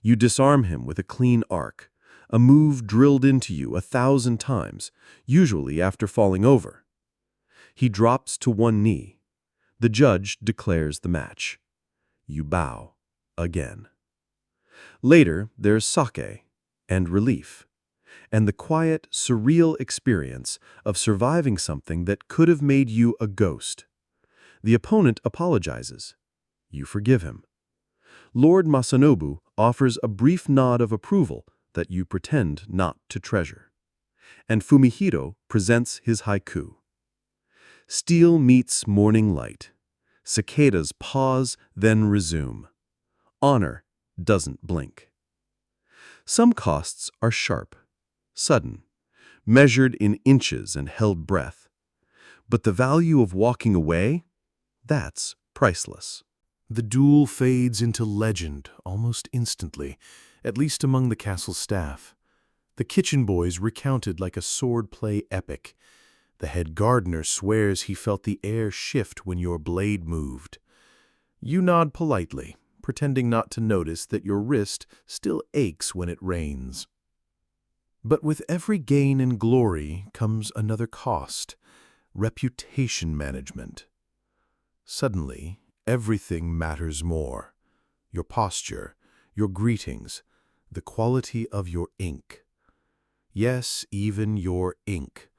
You disarm him with a clean arc, a move drilled into you 1,000 times, usually after falling over. He drops to one knee. The judge declares the match. You bow again. Later, there's sake and relief. and the quiet, surreal experience of surviving something that could have made you a ghost. The opponent apologizes. You forgive him. Lord Masanobu offers a brief nod of approval that you pretend not to treasure. And Fumihiro presents his haiku. Steel meets morning light. Cicadas pause, then resume. Honor doesn't blink. Some costs are sharp, sudden, measured in inches and held breath. But the value of walking away, that's priceless. The duel fades into legend almost instantly, at least among the castle staff. The kitchen boys recounted like a swordplay epic. The head gardener swears he felt the air shift when your blade moved. You nod politely, pretending not to notice that your wrist still aches when it rains. But with every gain and glory comes another cost: reputation management. Suddenly, everything matters more. Your posture, your greetings, the quality of your ink. Yes, even your ink.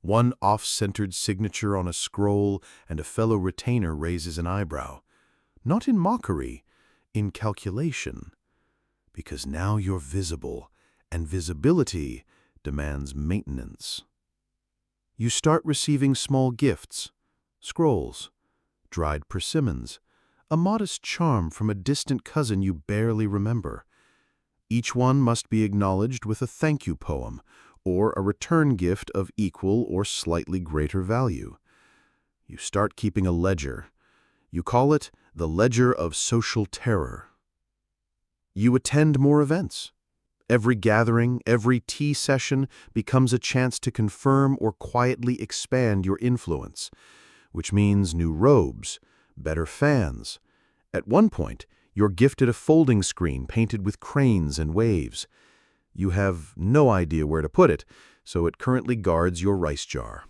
One off-centered signature on a scroll and a fellow retainer raises an eyebrow. Not in mockery, in calculation. Because now you're visible, and visibility demands maintenance. You start receiving small gifts, scrolls, dried persimmons, a modest charm from a distant cousin you barely remember. Each one must be acknowledged with a thank you poem, or a return gift of equal or slightly greater value. You start keeping a ledger. You call it the ledger of social terror. You attend more events. Every gathering, every tea session becomes a chance to confirm or quietly expand your influence, which means new robes, better fans. At one point, you're gifted a folding screen painted with cranes and waves. You have no idea where to put it, so it currently guards your rice jar.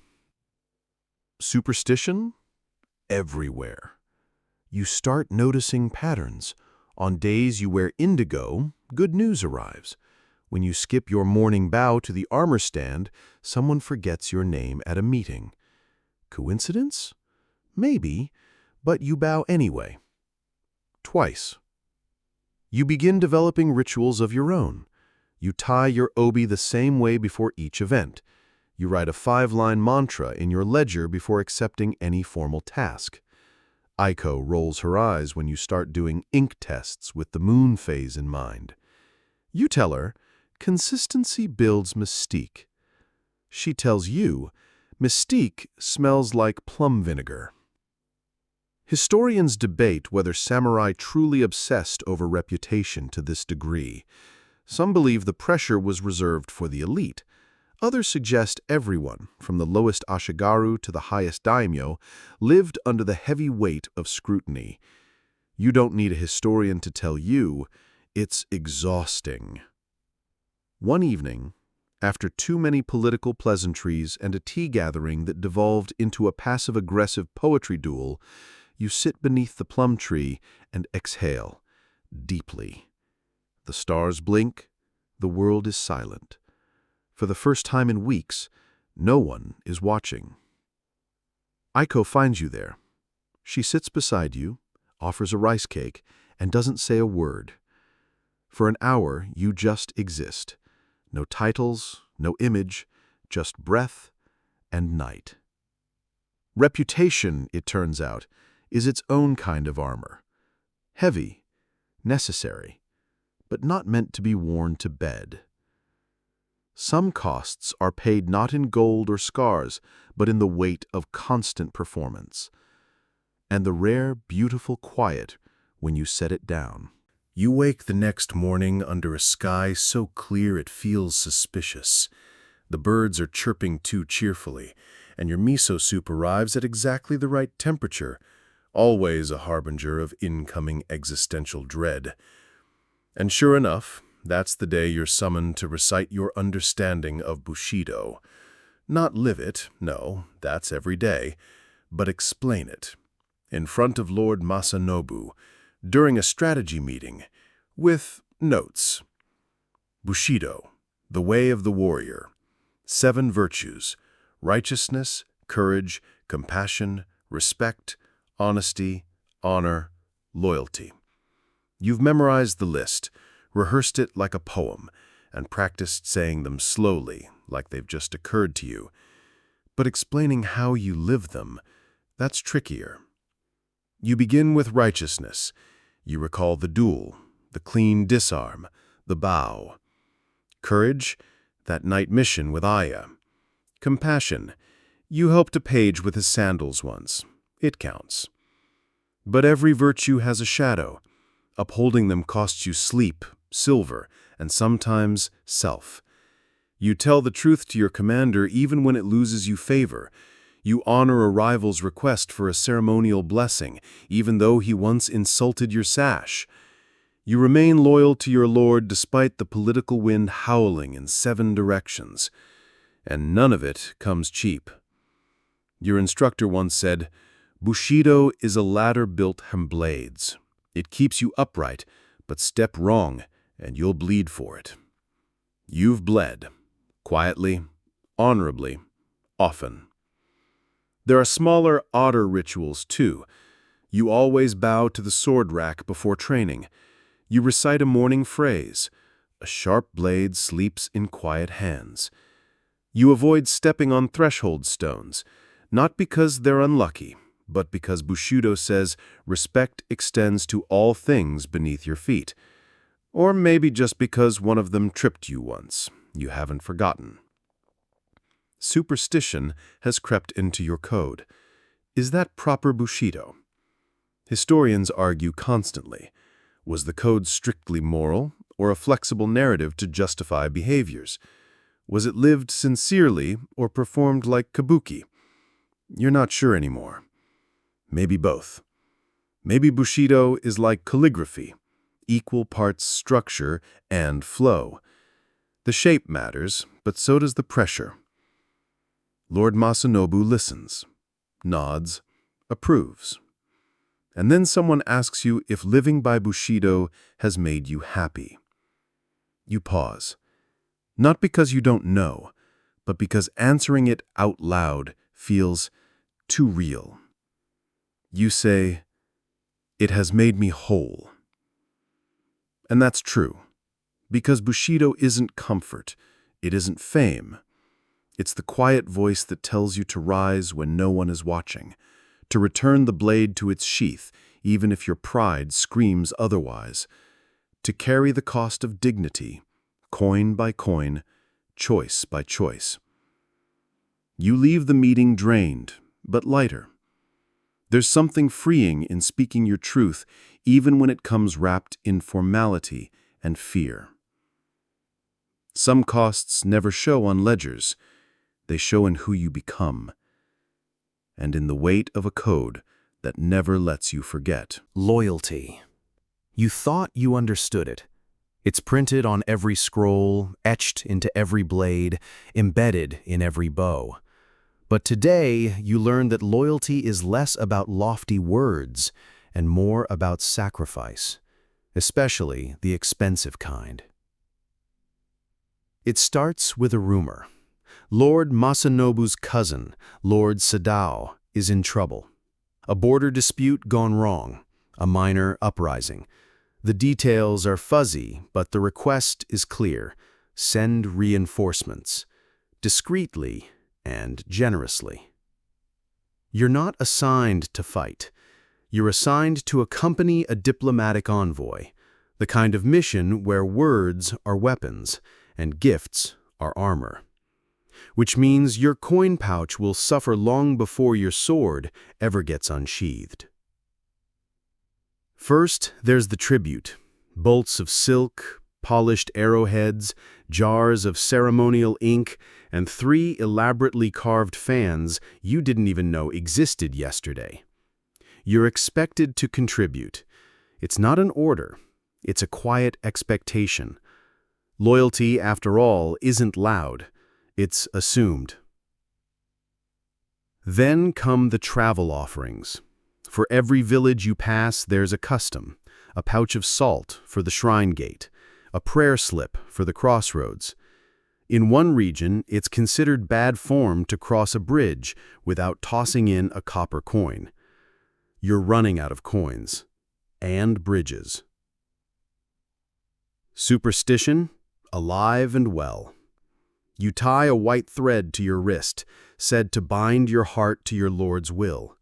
Superstition? Everywhere. You start noticing patterns. On days you wear indigo, good news arrives. When you skip your morning bow to the armor stand, someone forgets your name at a meeting. Coincidence? Maybe, but you bow anyway. Twice. You begin developing rituals of your own. You tie your obi the same way before each event. You write a 5-line mantra in your ledger before accepting any formal task. Aiko rolls her eyes when you start doing ink tests with the moon phase in mind. You tell her, consistency builds mystique. She tells you, mystique smells like plum vinegar. Historians debate whether samurai truly obsessed over reputation to this degree. Some believe the pressure was reserved for the elite. Others suggest everyone, from the lowest ashigaru to the highest daimyo, lived under the heavy weight of scrutiny. You don't need a historian to tell you, it's exhausting. One evening, after too many political pleasantries and a tea gathering that devolved into a passive-aggressive poetry duel, you sit beneath the plum tree and exhale, deeply. The stars blink, the world is silent. For the first time in weeks, no one is watching. Aiko finds you there. She sits beside you, offers a rice cake, and doesn't say a word. For an hour, you just exist. No titles, no image, just breath and night. Reputation, it turns out, is its own kind of armor. Heavy, necessary, but not meant to be worn to bed. Some costs are paid not in gold or scars, but in the weight of constant performance, and the rare, beautiful quiet when you set it down. You wake the next morning under a sky so clear it feels suspicious. The birds are chirping too cheerfully, and your miso soup arrives at exactly the right temperature, always a harbinger of incoming existential dread. And sure enough, that's the day you're summoned to recite your understanding of Bushido. Not live it, no, that's every day, but explain it. In front of Lord Masanobu, during a strategy meeting, with notes. Bushido, The way of the warrior. 7 virtues: righteousness, courage, compassion, respect, honesty, honor, loyalty. You've memorized the list, rehearsed it like a poem, and practiced saying them slowly, like they've just occurred to you. But explaining how you live them, that's trickier. You begin with righteousness. You recall the duel, the clean disarm, the bow. Courage, that night mission with Aya. Compassion, you helped a page with his sandals once. It counts. But every virtue has a shadow. Upholding them costs you sleep, silver, and sometimes self. You tell the truth to your commander even when it loses you favor. You honor a rival's request for a ceremonial blessing, even though he once insulted your sash. You remain loyal to your lord despite the political wind howling in 7 directions. And none of it comes cheap. Your instructor once said, "Bushido is a ladder built from blades. It keeps you upright, but step wrong, and you'll bleed for it." You've bled. Quietly, honorably, often. There are smaller, odder rituals, too. You always bow to the sword rack before training. You recite a morning phrase. A sharp blade sleeps in quiet hands. You avoid stepping on threshold stones, not because they're unlucky, but because Bushido says respect extends to all things beneath your feet. Or maybe just because one of them tripped you once. You haven't forgotten. Superstition has crept into your code. Is that proper Bushido? Historians argue constantly. Was the code strictly moral, or a flexible narrative to justify behaviors? Was it lived sincerely, or performed like kabuki? You're not sure anymore. Maybe both. Maybe Bushido is like calligraphy, equal parts structure and flow. The shape matters, but so does the pressure. Lord Masanobu listens, nods, approves. And then someone asks you if living by Bushido has made you happy. You pause. Not because you don't know, but because answering it out loud feels too real. You say, "It has made me whole." And that's true, because Bushido isn't comfort, it isn't fame. It's the quiet voice that tells you to rise when no one is watching, to return the blade to its sheath, even if your pride screams otherwise, to carry the cost of dignity, coin by coin, choice by choice. You leave the meeting drained, but lighter. There's something freeing in speaking your truth, even when it comes wrapped in formality and fear. Some costs never show on ledgers. They show in who you become, and in the weight of a code that never lets you forget. Loyalty. You thought you understood it. It's printed on every scroll, etched into every blade, embedded in every bow. But today, you learn that loyalty is less about lofty words and more about sacrifice, especially the expensive kind. It starts with a rumor. Lord Masanobu's cousin, Lord Sadao, is in trouble. A border dispute gone wrong, a minor uprising. The details are fuzzy, but the request is clear. Send reinforcements, discreetly and generously. You're not assigned to fight. You're assigned to accompany a diplomatic envoy, the kind of mission where words are weapons and gifts are armor. Which means your coin pouch will suffer long before your sword ever gets unsheathed. First, there's the tribute. Bolts of silk, polished arrowheads, jars of ceremonial ink, and 3 elaborately carved fans you didn't even know existed yesterday. You're expected to contribute. It's not an order. It's a quiet expectation. Loyalty, after all, isn't loud. It's assumed. Then come the travel offerings. For every village you pass, there's a custom. A pouch of salt for the shrine gate, a prayer slip for the crossroads. In one region, it's considered bad form to cross a bridge without tossing in a copper coin. You're running out of coins. And bridges. Superstition, alive and well. You tie a white thread to your wrist, said to bind your heart to your Lord's will.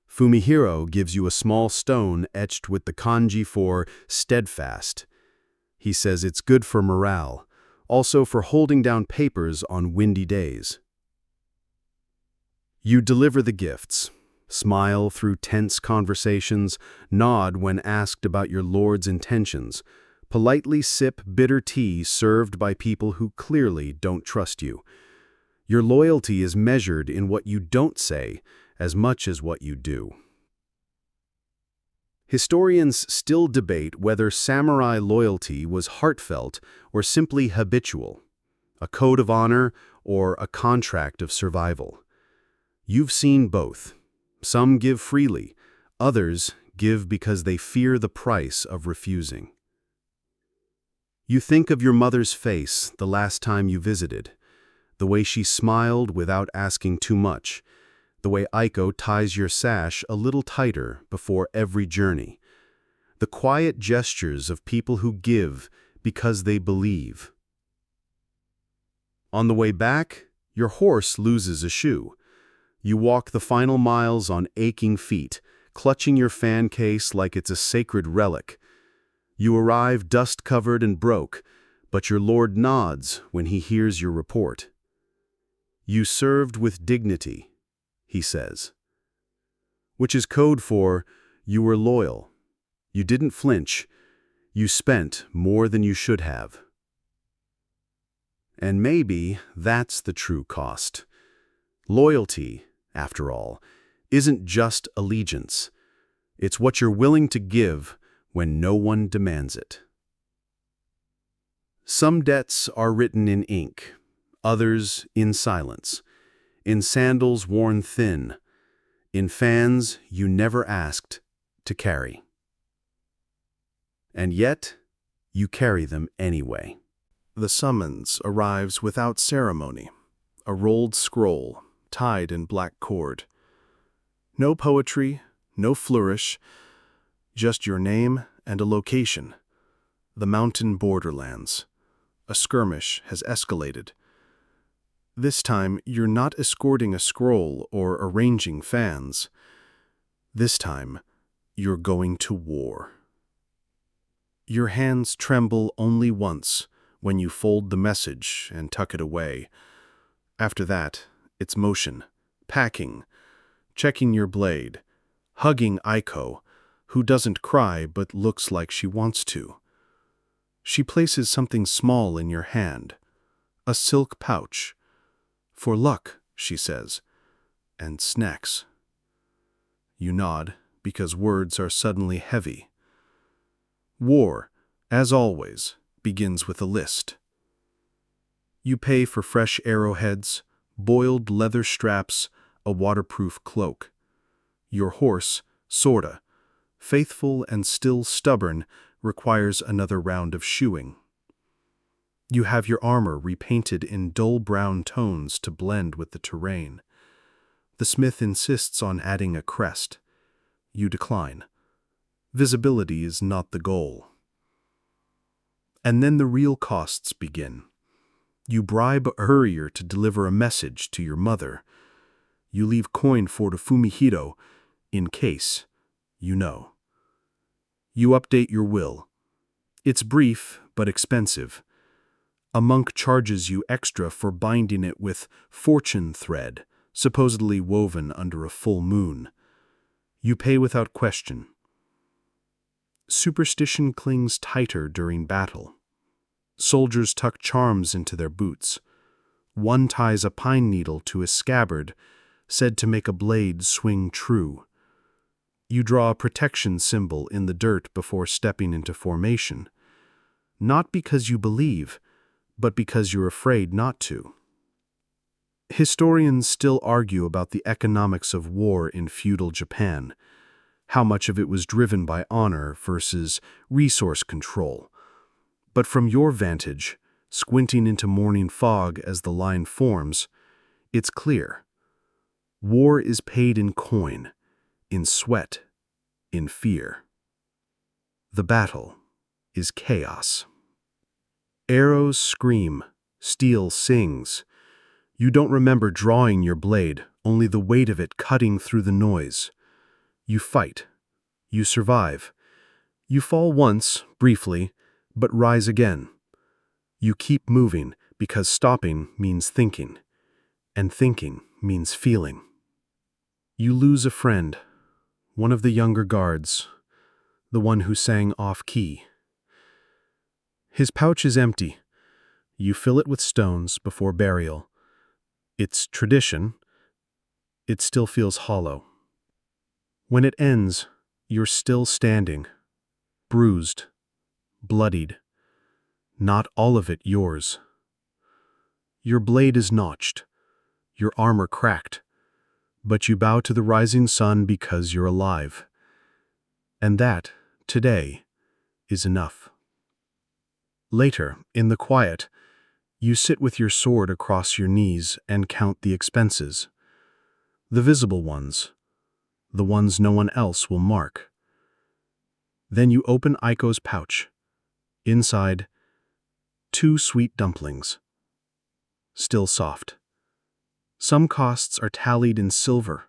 Fumihiro gives you a small stone etched with the kanji for steadfast. He says it's good for morale, also for holding down papers on windy days. You deliver the gifts, smile through tense conversations, nod when asked about your Lord's intentions, politely sip bitter tea served by people who clearly don't trust you. Your loyalty is measured in what you don't say as much as what you do. Historians still debate whether samurai loyalty was heartfelt or simply habitual, a code of honor or a contract of survival. You've seen both. Some give freely, others give because they fear the price of refusing. You think of your mother's face the last time you visited, the way she smiled without asking too much, the way Aiko ties your sash a little tighter before every journey, the quiet gestures of people who give because they believe. On the way back, your horse loses a shoe. You walk the final miles on aching feet, clutching your fan case like it's a sacred relic. You arrive dust-covered and broke, but your lord nods when he hears your report. You served with dignity, he says, which is code for you were loyal. You didn't flinch. You spent more than you should have. And maybe that's the true cost. Loyalty, after all, isn't just allegiance. It's what you're willing to give when no one demands it. Some debts are written in ink, others in silence, in sandals worn thin, in fans you never asked to carry. And yet, you carry them anyway. The summons arrives without ceremony, a rolled scroll tied in black cord. No poetry, no flourish, just your name and a location, the mountain borderlands. A skirmish has escalated. This time, you're not escorting a scroll or arranging fans. This time, you're going to war. Your hands tremble only once when you fold the message and tuck it away. After that, it's motion, packing, checking your blade, hugging Aiko, who doesn't cry but looks like she wants to. She places something small in your hand, a silk pouch. For luck, she says, and snacks. You nod because words are suddenly heavy. War, as always, begins with a list. You pay for fresh arrowheads, boiled leather straps, a waterproof cloak. Your horse, Sorta, faithful and still stubborn, requires another round of shoeing. You have your armor repainted in dull brown tones to blend with the terrain. The smith insists on adding a crest. You decline. Visibility is not the goal. And then the real costs begin. You bribe a courier to deliver a message to your mother. You leave coin for the Fumihiro, in case, you know. You update your will. It's brief, but expensive. A monk charges you extra for binding it with fortune thread, supposedly woven under a full moon. You pay without question. Superstition clings tighter during battle. Soldiers tuck charms into their boots. One ties a pine needle to a scabbard, said to make a blade swing true. You draw a protection symbol in the dirt before stepping into formation. Not because you believe, but because you're afraid not to. Historians still argue about the economics of war in feudal Japan, how much of it was driven by honor versus resource control. But from your vantage, Squinting into morning fog as the line forms, it's clear. War is paid in coin, in sweat, in fear. The battle is chaos. Arrows scream, steel sings. You don't remember drawing your blade, only the weight of it cutting through the noise. You fight. You survive. You fall once, briefly, but rise again. You keep moving because stopping means thinking, and thinking means feeling. You lose a friend, one of the younger guards, the one who sang off-key. His pouch is empty. You fill it with stones before burial. It's tradition. It still feels hollow. When it ends, you're still standing, bruised, bloodied. Not all of it yours. Your blade is notched, your armor cracked, but you bow to the rising sun because you're alive. And that, today, is enough. Later, in the quiet, you sit with your sword across your knees and count the expenses. The visible ones, the ones no one else will mark. Then you open Aiko's pouch. Inside, 2 sweet dumplings, still soft. Some costs are tallied in silver,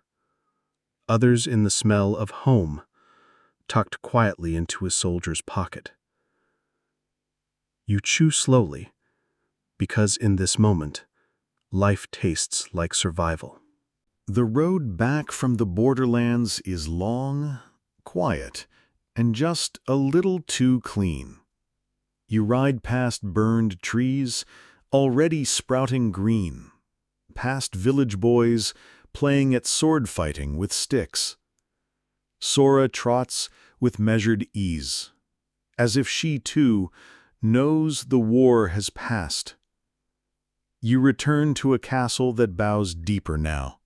others in the smell of home, tucked quietly into a soldier's pocket. You chew slowly, because in this moment, life tastes like survival. The road back from the borderlands is long, quiet, and just a little too clean. You ride past burned trees, already sprouting green, past village boys playing at sword fighting with sticks. Sora trots with measured ease, as if she, too, knows the war has passed. You return to a castle that bows deeper now.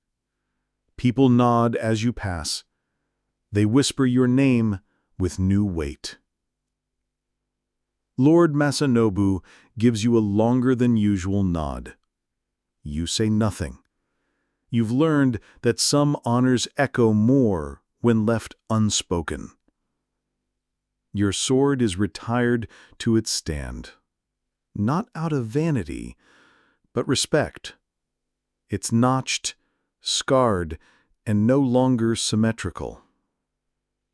People nod as you pass. They whisper your name with new weight. Lord Masanobu gives you a longer than usual nod. You say nothing. You've learned that some honors echo more when left unspoken. Your sword is retired to its stand, not out of vanity, but respect. It's notched, scarred, and no longer symmetrical.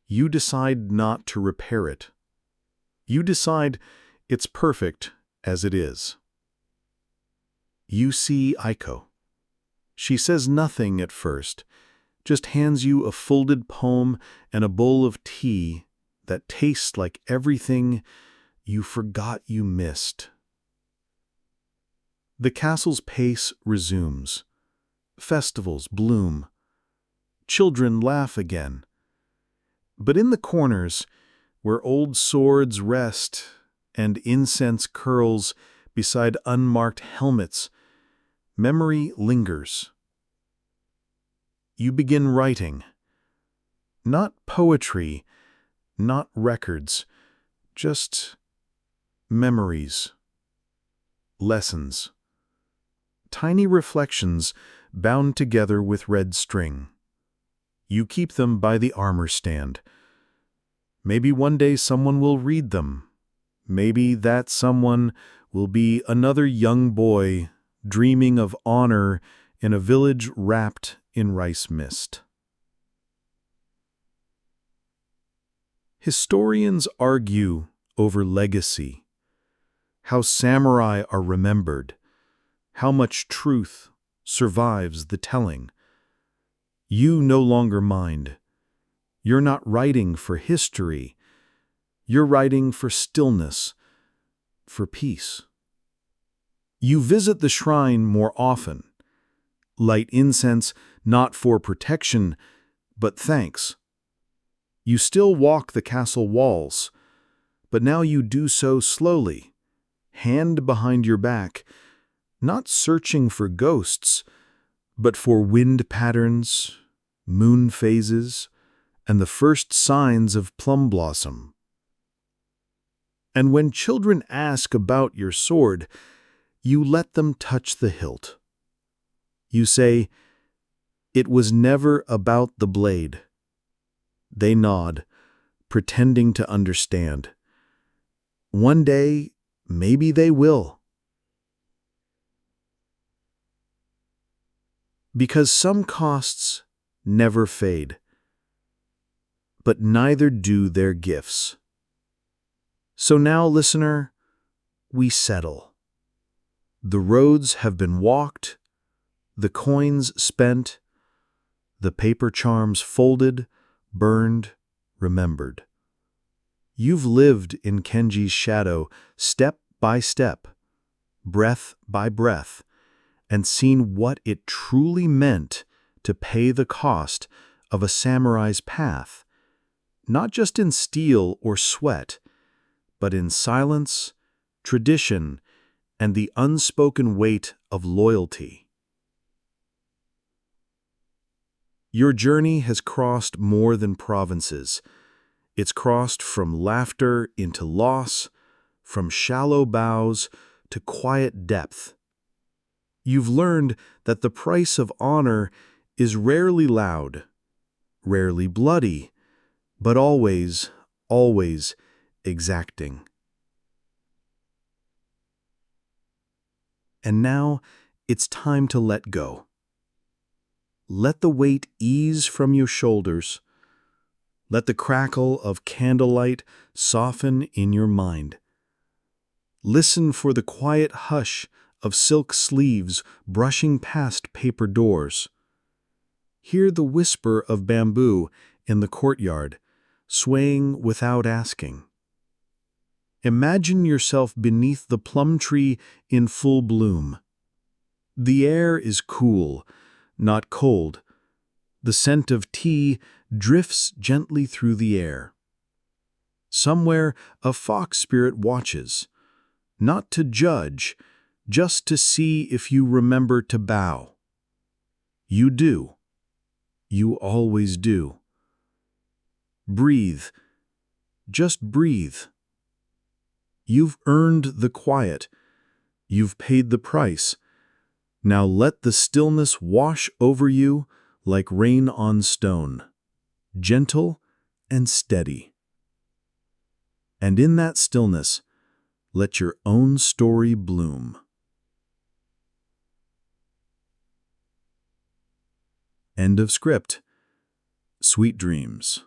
You decide not to repair it. You decide it's perfect as it is. You see Aiko. She says nothing at first, just hands you a folded poem and a bowl of tea that tastes like everything you forgot you missed. The castle's pace resumes. Festivals bloom. Children laugh again. But in the corners, where old swords rest and incense curls beside unmarked helmets, memory lingers. You begin writing. Not poetry, not records, just memories, lessons, tiny reflections bound together with red string. You keep them by the armor stand. Maybe one day someone will read them. Maybe that someone will be another young boy dreaming of honor in a village wrapped in rice mist. Historians argue over legacy, how samurai are remembered, how much truth survives the telling. You no longer mind. You're not writing for history. You're writing for stillness, for peace. You visit the shrine more often. Light incense not for protection, but thanks. You still walk the castle walls, but now you do so slowly, hand behind your back, not searching for ghosts, but for wind patterns, moon phases, and the first signs of plum blossom. And when children ask about your sword, you let them touch the hilt. You say, "It was never about the blade." They nod, pretending to understand. One day, maybe they will. Because some costs never fade, but neither do their gifts. So now, listener, we settle. The roads have been walked, the coins spent, the paper charms folded, burned, remembered. You've lived in Kenji's shadow step by step, breath by breath, and seen what it truly meant to pay the cost of a samurai's path, not just in steel or sweat, but in silence, tradition, and the unspoken weight of loyalty. Your journey has crossed more than provinces. It's crossed from laughter into loss, from shallow bows to quiet depth. You've learned that the price of honor is rarely loud, rarely bloody, but always, always exacting. And now it's time to let go. Let the weight ease from your shoulders. Let the crackle of candlelight soften in your mind. Listen for the quiet hush of silk sleeves brushing past paper doors. Hear the whisper of bamboo in the courtyard, swaying without asking. Imagine yourself beneath the plum tree in full bloom. The air is cool, not cold. The scent of tea drifts gently through the air. Somewhere a fox spirit watches, not to judge, just to see if you remember to bow. You do. You always do. Breathe. Just breathe. You've earned the quiet. You've paid the price. Now let the stillness wash over you like rain on stone, gentle and steady. And in that stillness, let your own story bloom. End of script. Sweet dreams.